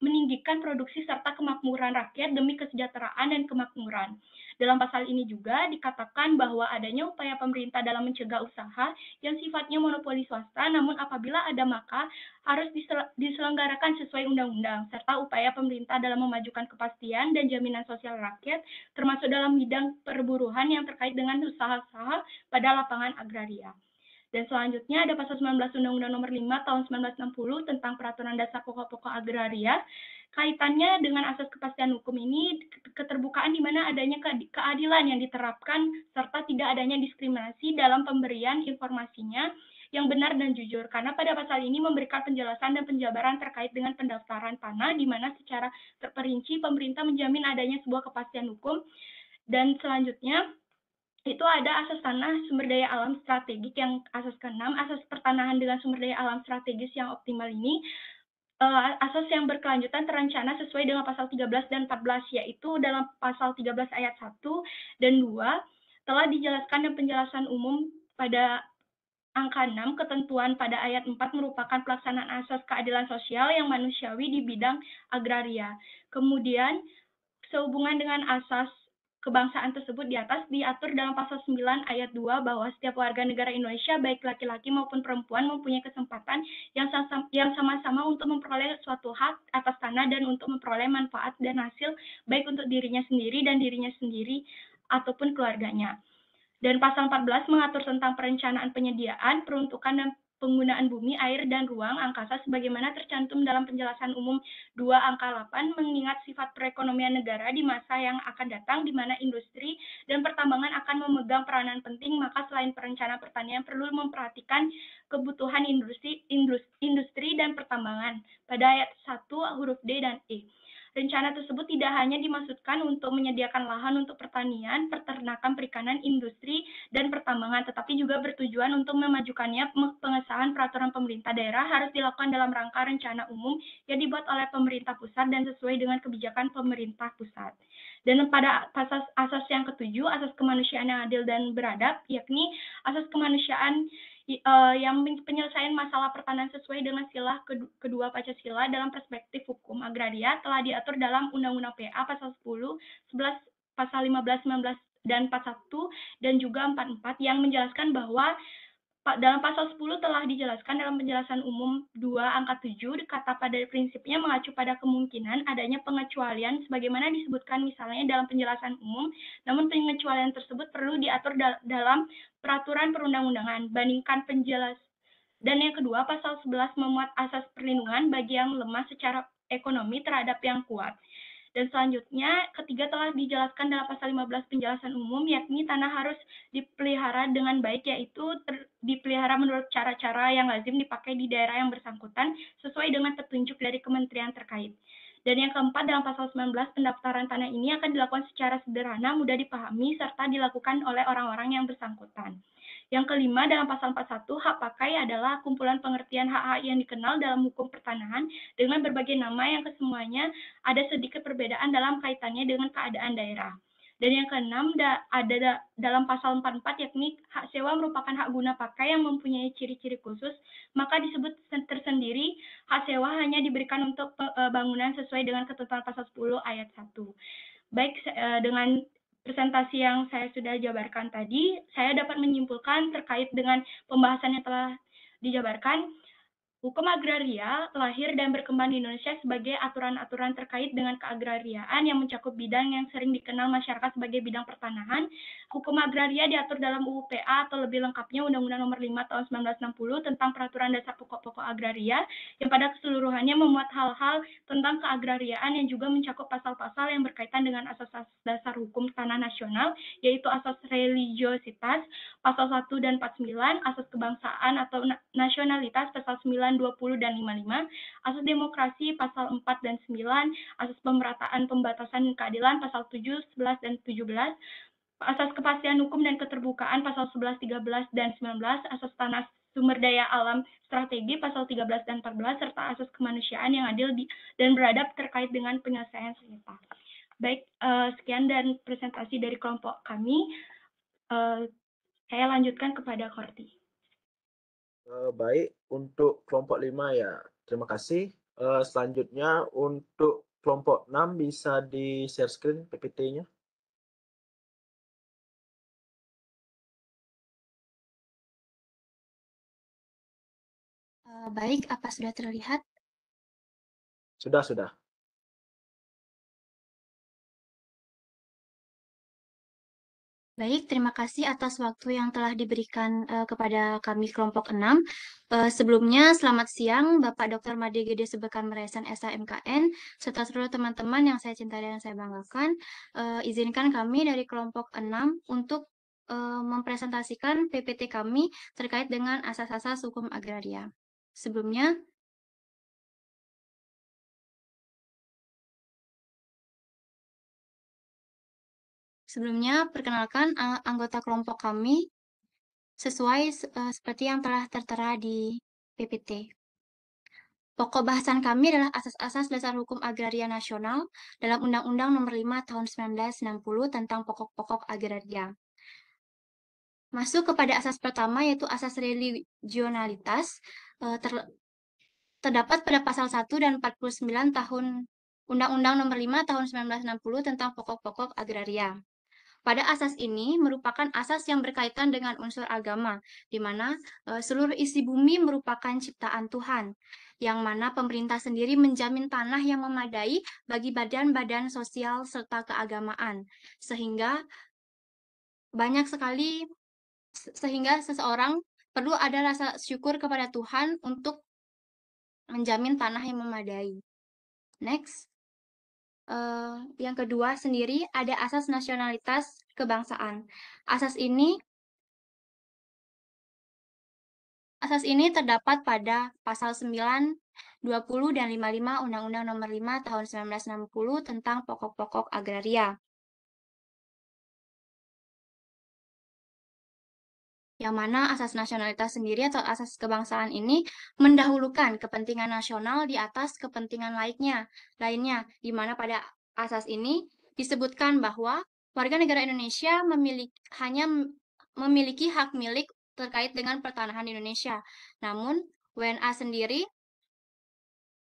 meninggikan produksi serta kemakmuran rakyat demi kesejahteraan dan kemakmuran. Dalam pasal ini juga dikatakan bahwa adanya upaya pemerintah dalam mencegah usaha yang sifatnya monopoli swasta, namun apabila ada maka harus diselenggarakan sesuai undang-undang, serta upaya pemerintah dalam memajukan kepastian dan jaminan sosial rakyat, termasuk dalam bidang perburuhan yang terkait dengan usaha-usaha pada lapangan agraria. Dan selanjutnya ada pasal 19 Undang-Undang Nomor 5 Tahun 1960 tentang Peraturan Dasar Pokok-pokok Agraria. Kaitannya dengan asas kepastian hukum ini, keterbukaan di mana adanya keadilan yang diterapkan serta tidak adanya diskriminasi dalam pemberian informasinya yang benar dan jujur. Karena pada pasal ini memberikan penjelasan dan penjabaran terkait dengan pendaftaran tanah, di mana secara terperinci pemerintah menjamin adanya sebuah kepastian hukum. Dan selanjutnya itu ada asas tanah sumber daya alam strategik yang asas ke-6, asas pertanahan dengan sumber daya alam strategis yang optimal ini, asas yang berkelanjutan terencana sesuai dengan pasal 13 dan 14, yaitu dalam pasal 13 ayat 1 dan 2 telah dijelaskan dan penjelasan umum pada angka 6, ketentuan pada ayat 4 merupakan pelaksanaan asas keadilan sosial yang manusiawi di bidang agraria. Kemudian sehubungan dengan asas kebangsaan tersebut di atas diatur dalam pasal 9 ayat 2 bahwa setiap warga negara Indonesia baik laki-laki maupun perempuan mempunyai kesempatan yang sama-sama untuk memperoleh suatu hak atas tanah dan untuk memperoleh manfaat dan hasil baik untuk dirinya sendiri ataupun keluarganya. Dan pasal 14 mengatur tentang perencanaan penyediaan, peruntukan dan penggunaan bumi, air, dan ruang angkasa sebagaimana tercantum dalam penjelasan umum 2 angka 8, mengingat sifat perekonomian negara di masa yang akan datang di mana industri dan pertambangan akan memegang peranan penting, maka selain perencanaan pertanian perlu memperhatikan kebutuhan industri dan pertambangan pada ayat 1 huruf D dan E. Rencana tersebut tidak hanya dimaksudkan untuk menyediakan lahan untuk pertanian, peternakan, perikanan, industri, dan pertambangan, tetapi juga bertujuan untuk memajukannya. Pengesahan peraturan pemerintah daerah harus dilakukan dalam rangka rencana umum yang dibuat oleh pemerintah pusat dan sesuai dengan kebijakan pemerintah pusat. Dan pada asas yang ketujuh, asas kemanusiaan yang adil dan beradab, yakni asas kemanusiaan yang penyelesaian masalah pertanahan sesuai dengan sila kedua Pancasila dalam perspektif hukum agraria telah diatur dalam Undang-Undang PA pasal 10, 11, pasal 15, 19, dan 41, dan juga 44 yang menjelaskan bahwa dalam pasal 10 telah dijelaskan dalam penjelasan umum 2 angka 7, kata pada prinsipnya mengacu pada kemungkinan adanya pengecualian sebagaimana disebutkan misalnya dalam penjelasan umum, namun pengecualian tersebut perlu diatur dalam peraturan perundang-undangan. Bandingkan penjelas. Dan yang kedua, pasal 11 memuat asas perlindungan bagi yang lemah secara ekonomi terhadap yang kuat. Dan selanjutnya, ketiga telah dijelaskan dalam pasal 15 penjelasan umum, yakni tanah harus dipelihara dengan baik, yaitu dipelihara menurut cara-cara yang lazim dipakai di daerah yang bersangkutan, sesuai dengan petunjuk dari kementerian terkait. Dan yang keempat, dalam pasal 19, pendaftaran tanah ini akan dilakukan secara sederhana, mudah dipahami, serta dilakukan oleh orang-orang yang bersangkutan. Yang kelima, dalam pasal 41, hak pakai adalah kumpulan pengertian hak-hak yang dikenal dalam hukum pertanahan dengan berbagai nama yang kesemuanya ada sedikit perbedaan dalam kaitannya dengan keadaan daerah. Dan yang keenam, ada dalam pasal 44, yakni hak sewa merupakan hak guna pakai yang mempunyai ciri-ciri khusus, maka disebut tersendiri hak sewa hanya diberikan untuk bangunan sesuai dengan ketentuan pasal 10 ayat 1. Baik, dengan presentasi yang saya sudah jabarkan tadi, saya dapat menyimpulkan terkait dengan pembahasan yang telah dijabarkan, Hukum agraria lahir dan berkembang di Indonesia sebagai aturan-aturan terkait dengan keagrariaan yang mencakup bidang yang sering dikenal masyarakat sebagai bidang pertanahan. Hukum agraria diatur dalam UU PA atau lebih lengkapnya Undang-Undang Nomor 5 Tahun 1960 tentang Peraturan Dasar Pokok-pokok Agraria yang pada keseluruhannya memuat hal-hal tentang keagrariaan yang juga mencakup pasal-pasal yang berkaitan dengan asas-asas dasar hukum tanah nasional, yaitu asas religiositas, pasal 1 dan 49, asas kebangsaan atau nasionalitas, pasal 9, 20, dan 55, asas demokrasi, pasal 4 dan 9, asas pemerataan, pembatasan, dan keadilan, pasal 7, 11, dan 17, asas kepastian hukum dan keterbukaan, pasal 11, 13, dan 19, asas tanah sumber daya alam strategi, pasal 13 dan 14, serta asas kemanusiaan yang adil dan beradab terkait dengan penyelesaian sengketa. Baik, sekian dan presentasi dari kelompok kami. Saya lanjutkan kepada Korti. Baik, untuk kelompok 5 ya, terima kasih. Selanjutnya untuk kelompok 6 bisa di-share screen PPT-nya. Baik, apa sudah terlihat? Sudah. Baik, terima kasih atas waktu yang telah diberikan kepada kami kelompok 6. Sebelumnya, selamat siang Bapak Dr. Made Gede Subekan Meresan SHMKN, serta seluruh teman-teman yang saya cintai dan saya banggakan. Izinkan kami dari kelompok 6 untuk mempresentasikan PPT kami terkait dengan asas-asas hukum agraria. Sebelumnya, perkenalkan anggota kelompok kami sesuai seperti yang telah tertera di PPT. Pokok bahasan kami adalah asas-asas dasar hukum agraria nasional dalam Undang-Undang Nomor 5 Tahun 1960 tentang pokok-pokok agraria. Masuk kepada asas pertama, yaitu asas religionalitas, terdapat pada pasal 1 dan 49 tahun Undang-Undang Nomor 5 Tahun 1960 tentang pokok-pokok agraria. Pada asas ini merupakan asas yang berkaitan dengan unsur agama, di mana seluruh isi bumi merupakan ciptaan Tuhan, yang mana pemerintah sendiri menjamin tanah yang memadai bagi badan-badan sosial serta keagamaan, sehingga seseorang perlu ada rasa syukur kepada Tuhan untuk menjamin tanah yang memadai. Next. Yang kedua sendiri ada asas nasionalitas kebangsaan. Asas ini terdapat pada pasal 9, 20, dan 55 Undang-Undang Nomor 5 Tahun 1960 tentang pokok-pokok agraria. Yang mana asas nasionalitas sendiri atau asas kebangsaan ini mendahulukan kepentingan nasional di atas kepentingan lainnya, di mana pada asas ini disebutkan bahwa warga negara Indonesia hanya memiliki hak milik terkait dengan pertanahan di Indonesia. Namun, WNA sendiri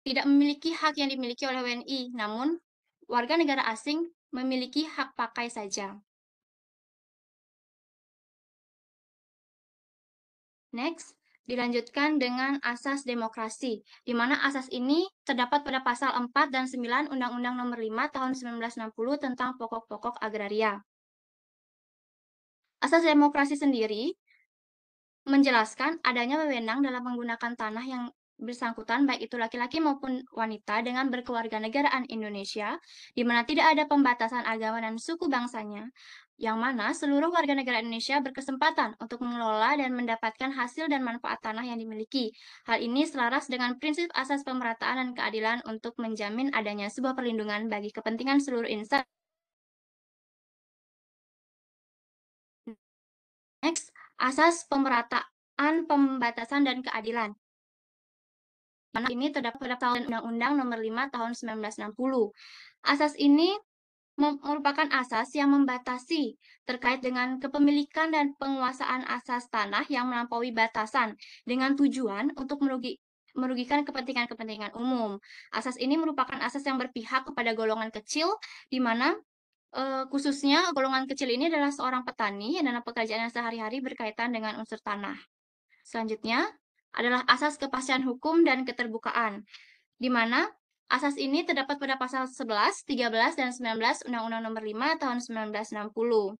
tidak memiliki hak yang dimiliki oleh WNI, namun warga negara asing memiliki hak pakai saja. Next, dilanjutkan dengan asas demokrasi, di mana asas ini terdapat pada pasal 4 dan 9 Undang-Undang Nomor 5 Tahun 1960 tentang pokok-pokok agraria. Asas demokrasi sendiri menjelaskan adanya wewenang dalam menggunakan tanah yang bersangkutan, baik itu laki-laki maupun wanita, dengan berkewarganegaraan Indonesia, di mana tidak ada pembatasan agama dan suku bangsanya, yang mana seluruh warga negara Indonesia berkesempatan untuk mengelola dan mendapatkan hasil dan manfaat tanah yang dimiliki. Hal ini selaras dengan prinsip asas pemerataan dan keadilan untuk menjamin adanya sebuah perlindungan bagi kepentingan seluruh insan. Next, asas pemerataan, pembatasan, dan keadilan. Mana ini terdapat pada tahun Undang-Undang Nomor 5 Tahun 1960. Asas ini merupakan asas yang membatasi terkait dengan kepemilikan dan penguasaan asas tanah yang melampaui batasan dengan tujuan untuk merugikan kepentingan-kepentingan umum. Asas ini merupakan asas yang berpihak kepada golongan kecil, di mana khususnya golongan kecil ini adalah seorang petani yang dalam pekerjaannya sehari-hari berkaitan dengan unsur tanah. Selanjutnya, adalah asas kepastian hukum dan keterbukaan, di mana asas ini terdapat pada pasal 11, 13, dan 19 Undang-Undang Nomor 5 Tahun 1960.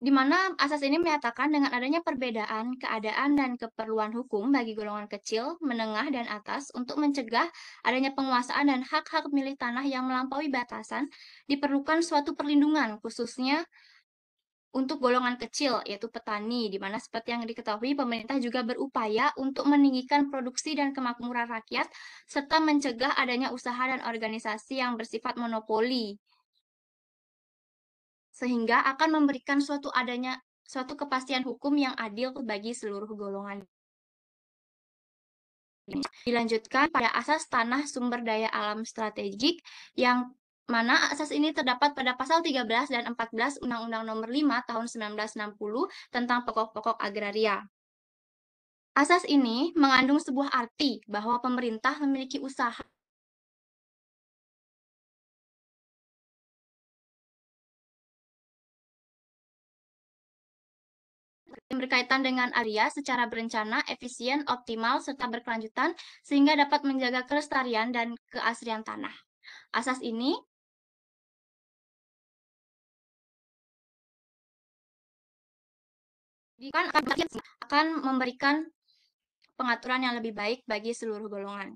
Di mana asas ini menyatakan dengan adanya perbedaan keadaan dan keperluan hukum bagi golongan kecil, menengah, dan atas untuk mencegah adanya penguasaan dan hak-hak milik tanah yang melampaui batasan, diperlukan suatu perlindungan khususnya untuk golongan kecil, yaitu petani, di mana seperti yang diketahui pemerintah juga berupaya untuk meninggikan produksi dan kemakmuran rakyat, serta mencegah adanya usaha dan organisasi yang bersifat monopoli, sehingga akan memberikan suatu kepastian hukum yang adil bagi seluruh golongan. Dilanjutkan pada asas tanah sumber daya alam strategik, yang mana asas ini terdapat pada pasal 13 dan 14 Undang-Undang Nomor 5 Tahun 1960 tentang pokok-pokok agraria. Asas ini mengandung sebuah arti bahwa pemerintah memiliki usaha yang berkaitan dengan area secara berencana, efisien, optimal, serta berkelanjutan, sehingga dapat menjaga kelestarian dan keaslian tanah. Asas ini akan memberikan pengaturan yang lebih baik bagi seluruh golongan.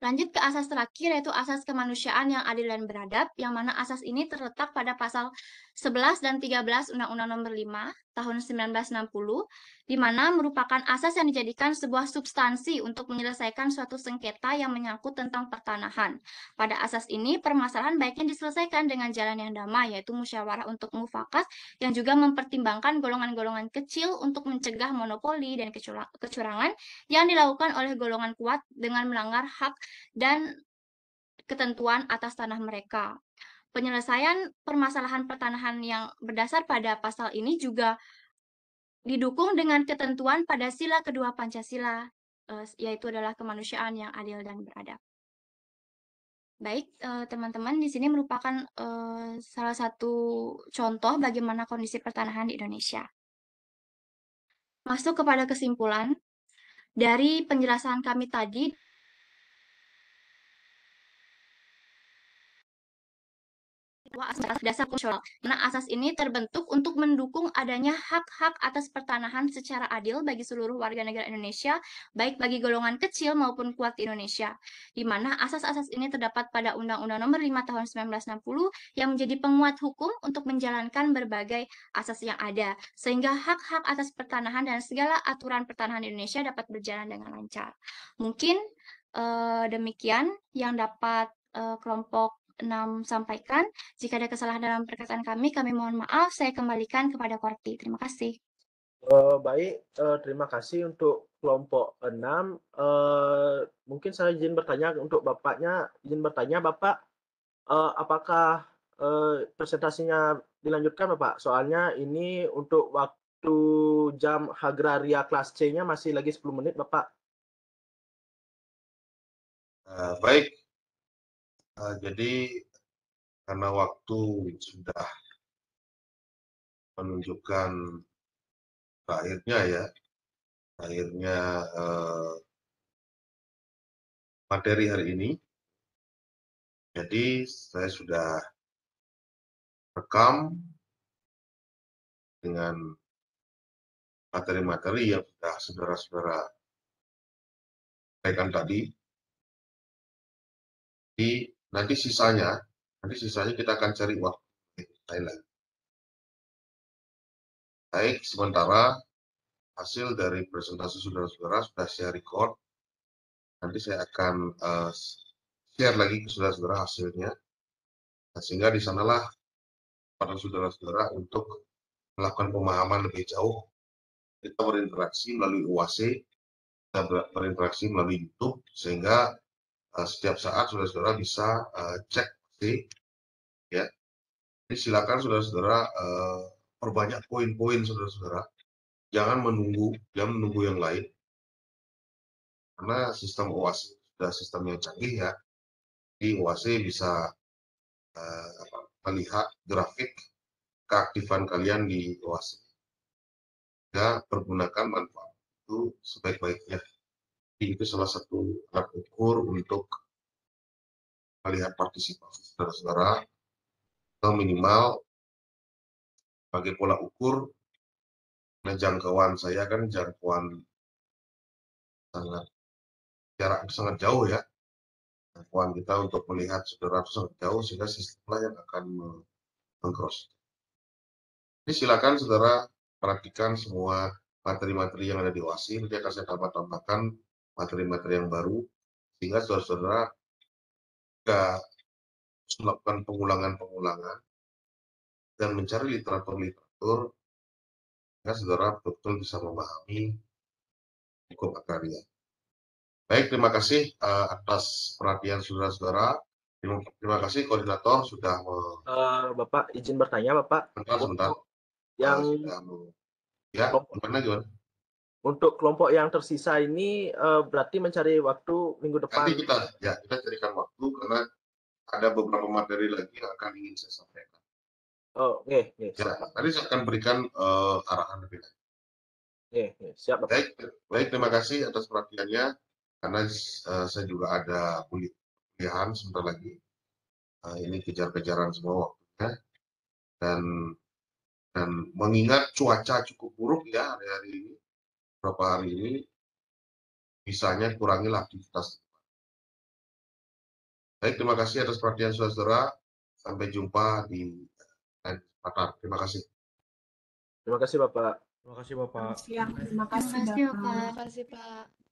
Lanjut ke asas terakhir, yaitu asas kemanusiaan yang adil dan beradab, yang mana asas ini terletak pada pasal 11 dan 13 Undang-Undang Nomor 5 Tahun 1960, di mana merupakan asas yang dijadikan sebuah substansi untuk menyelesaikan suatu sengketa yang menyangkut tentang pertanahan. Pada asas ini, permasalahan baiknya diselesaikan dengan jalan yang damai, yaitu musyawarah untuk mufakat, yang juga mempertimbangkan golongan-golongan kecil untuk mencegah monopoli dan kecurangan yang dilakukan oleh golongan kuat dengan melanggar hak dan ketentuan atas tanah mereka. Penyelesaian permasalahan pertanahan yang berdasar pada pasal ini juga didukung dengan ketentuan pada sila kedua Pancasila, yaitu adalah kemanusiaan yang adil dan beradab. Baik, teman-teman, di sini merupakan salah satu contoh bagaimana kondisi pertanahan di Indonesia. Masuk kepada kesimpulan, dari penjelasan kami tadi, asas dasar konstitusional, mana asas ini terbentuk untuk mendukung adanya hak-hak atas pertanahan secara adil bagi seluruh warga negara Indonesia, baik bagi golongan kecil maupun kuat di Indonesia, di mana asas-asas ini terdapat pada Undang-Undang Nomor 5 Tahun 1960 yang menjadi penguat hukum untuk menjalankan berbagai asas yang ada, sehingga hak-hak atas pertanahan dan segala aturan pertanahan di Indonesia dapat berjalan dengan lancar. Mungkin demikian yang dapat kelompok 6 sampaikan. Jika ada kesalahan dalam perkataan kami mohon maaf. Saya kembalikan kepada Korti. Terima kasih. Baik, terima kasih untuk kelompok 6. Mungkin saya izin bertanya untuk Bapaknya, Bapak, apakah presentasinya dilanjutkan, Bapak? Soalnya ini untuk waktu jam agraria kelas C-nya masih lagi 10 menit, Bapak. Baik. Jadi karena waktu sudah menunjukkan akhirnya materi hari ini, jadi saya sudah rekam dengan materi-materi yang sudah saudara-saudara sampaikan tadi. Jadi nanti sisanya kita akan cari waktu Thailand. Baik, sementara hasil dari presentasi saudara-saudara sudah saya record. Nanti saya akan share lagi ke saudara-saudara hasilnya. Sehingga di sanalah pada saudara-saudara untuk melakukan pemahaman lebih jauh. Kita berinteraksi melalui UAC, kita berinteraksi melalui YouTube, sehingga setiap saat saudara-saudara bisa cek ya. Jadi silakan saudara-saudara perbanyak poin-poin saudara-saudara. Jangan menunggu yang lain. Karena sistem UAC sudah sistem yang canggih ya. Di UAC bisa melihat grafik keaktifan kalian di UAC. Ya, pergunakan manfaat itu sebaik-baiknya. Jadi itu salah satu alat ukur untuk melihat partisipasi saudara-saudara, atau minimal sebagai pola ukur. Nah, jangkauan saya kan jangkauan jarak sangat jauh ya. Jangkauan kita untuk melihat saudara sangat jauh, sehingga sistemnya yang akan meng-cross. Jadi silakan saudara perhatikan semua materi-materi yang ada di OASI. Nanti akan saya tambahkan materi-materi yang baru, sehingga saudara-saudara jika melakukan pengulangan-pengulangan dan mencari literatur-literatur, ya saudara betul-betul bisa memahami hukum agraria. Baik, terima kasih atas perhatian saudara-saudara. Terima kasih koordinator sudah Bapak izin bertanya, Bapak. sebentar. Yang Ya, kelompok, gimana? untuk kelompok yang tersisa ini berarti mencari waktu minggu depan. Nanti kita carikan waktu karena ada beberapa materi lagi yang akan ingin saya sampaikan. Oh, oke. Ya, tadi saya akan berikan arahan lebih lanjut. Siap, Bapak. Baik, terima kasih atas perhatiannya. Karena saya juga ada kuliahan sebentar lagi. Ini kejar-kejaran semua waktunya. Dan mengingat cuaca cukup buruk ya hari-hari ini, beberapa hari ini, bisanya kurangilah aktivitas. Baik, terima kasih atas perhatian saudara-saudara. Sampai jumpa di lain kesempatan. Terima kasih. Terima kasih, Bapak. Terima kasih, Bapak. Terima kasih, Terima kasih, Bapak. Pak. Terima kasih, Pak.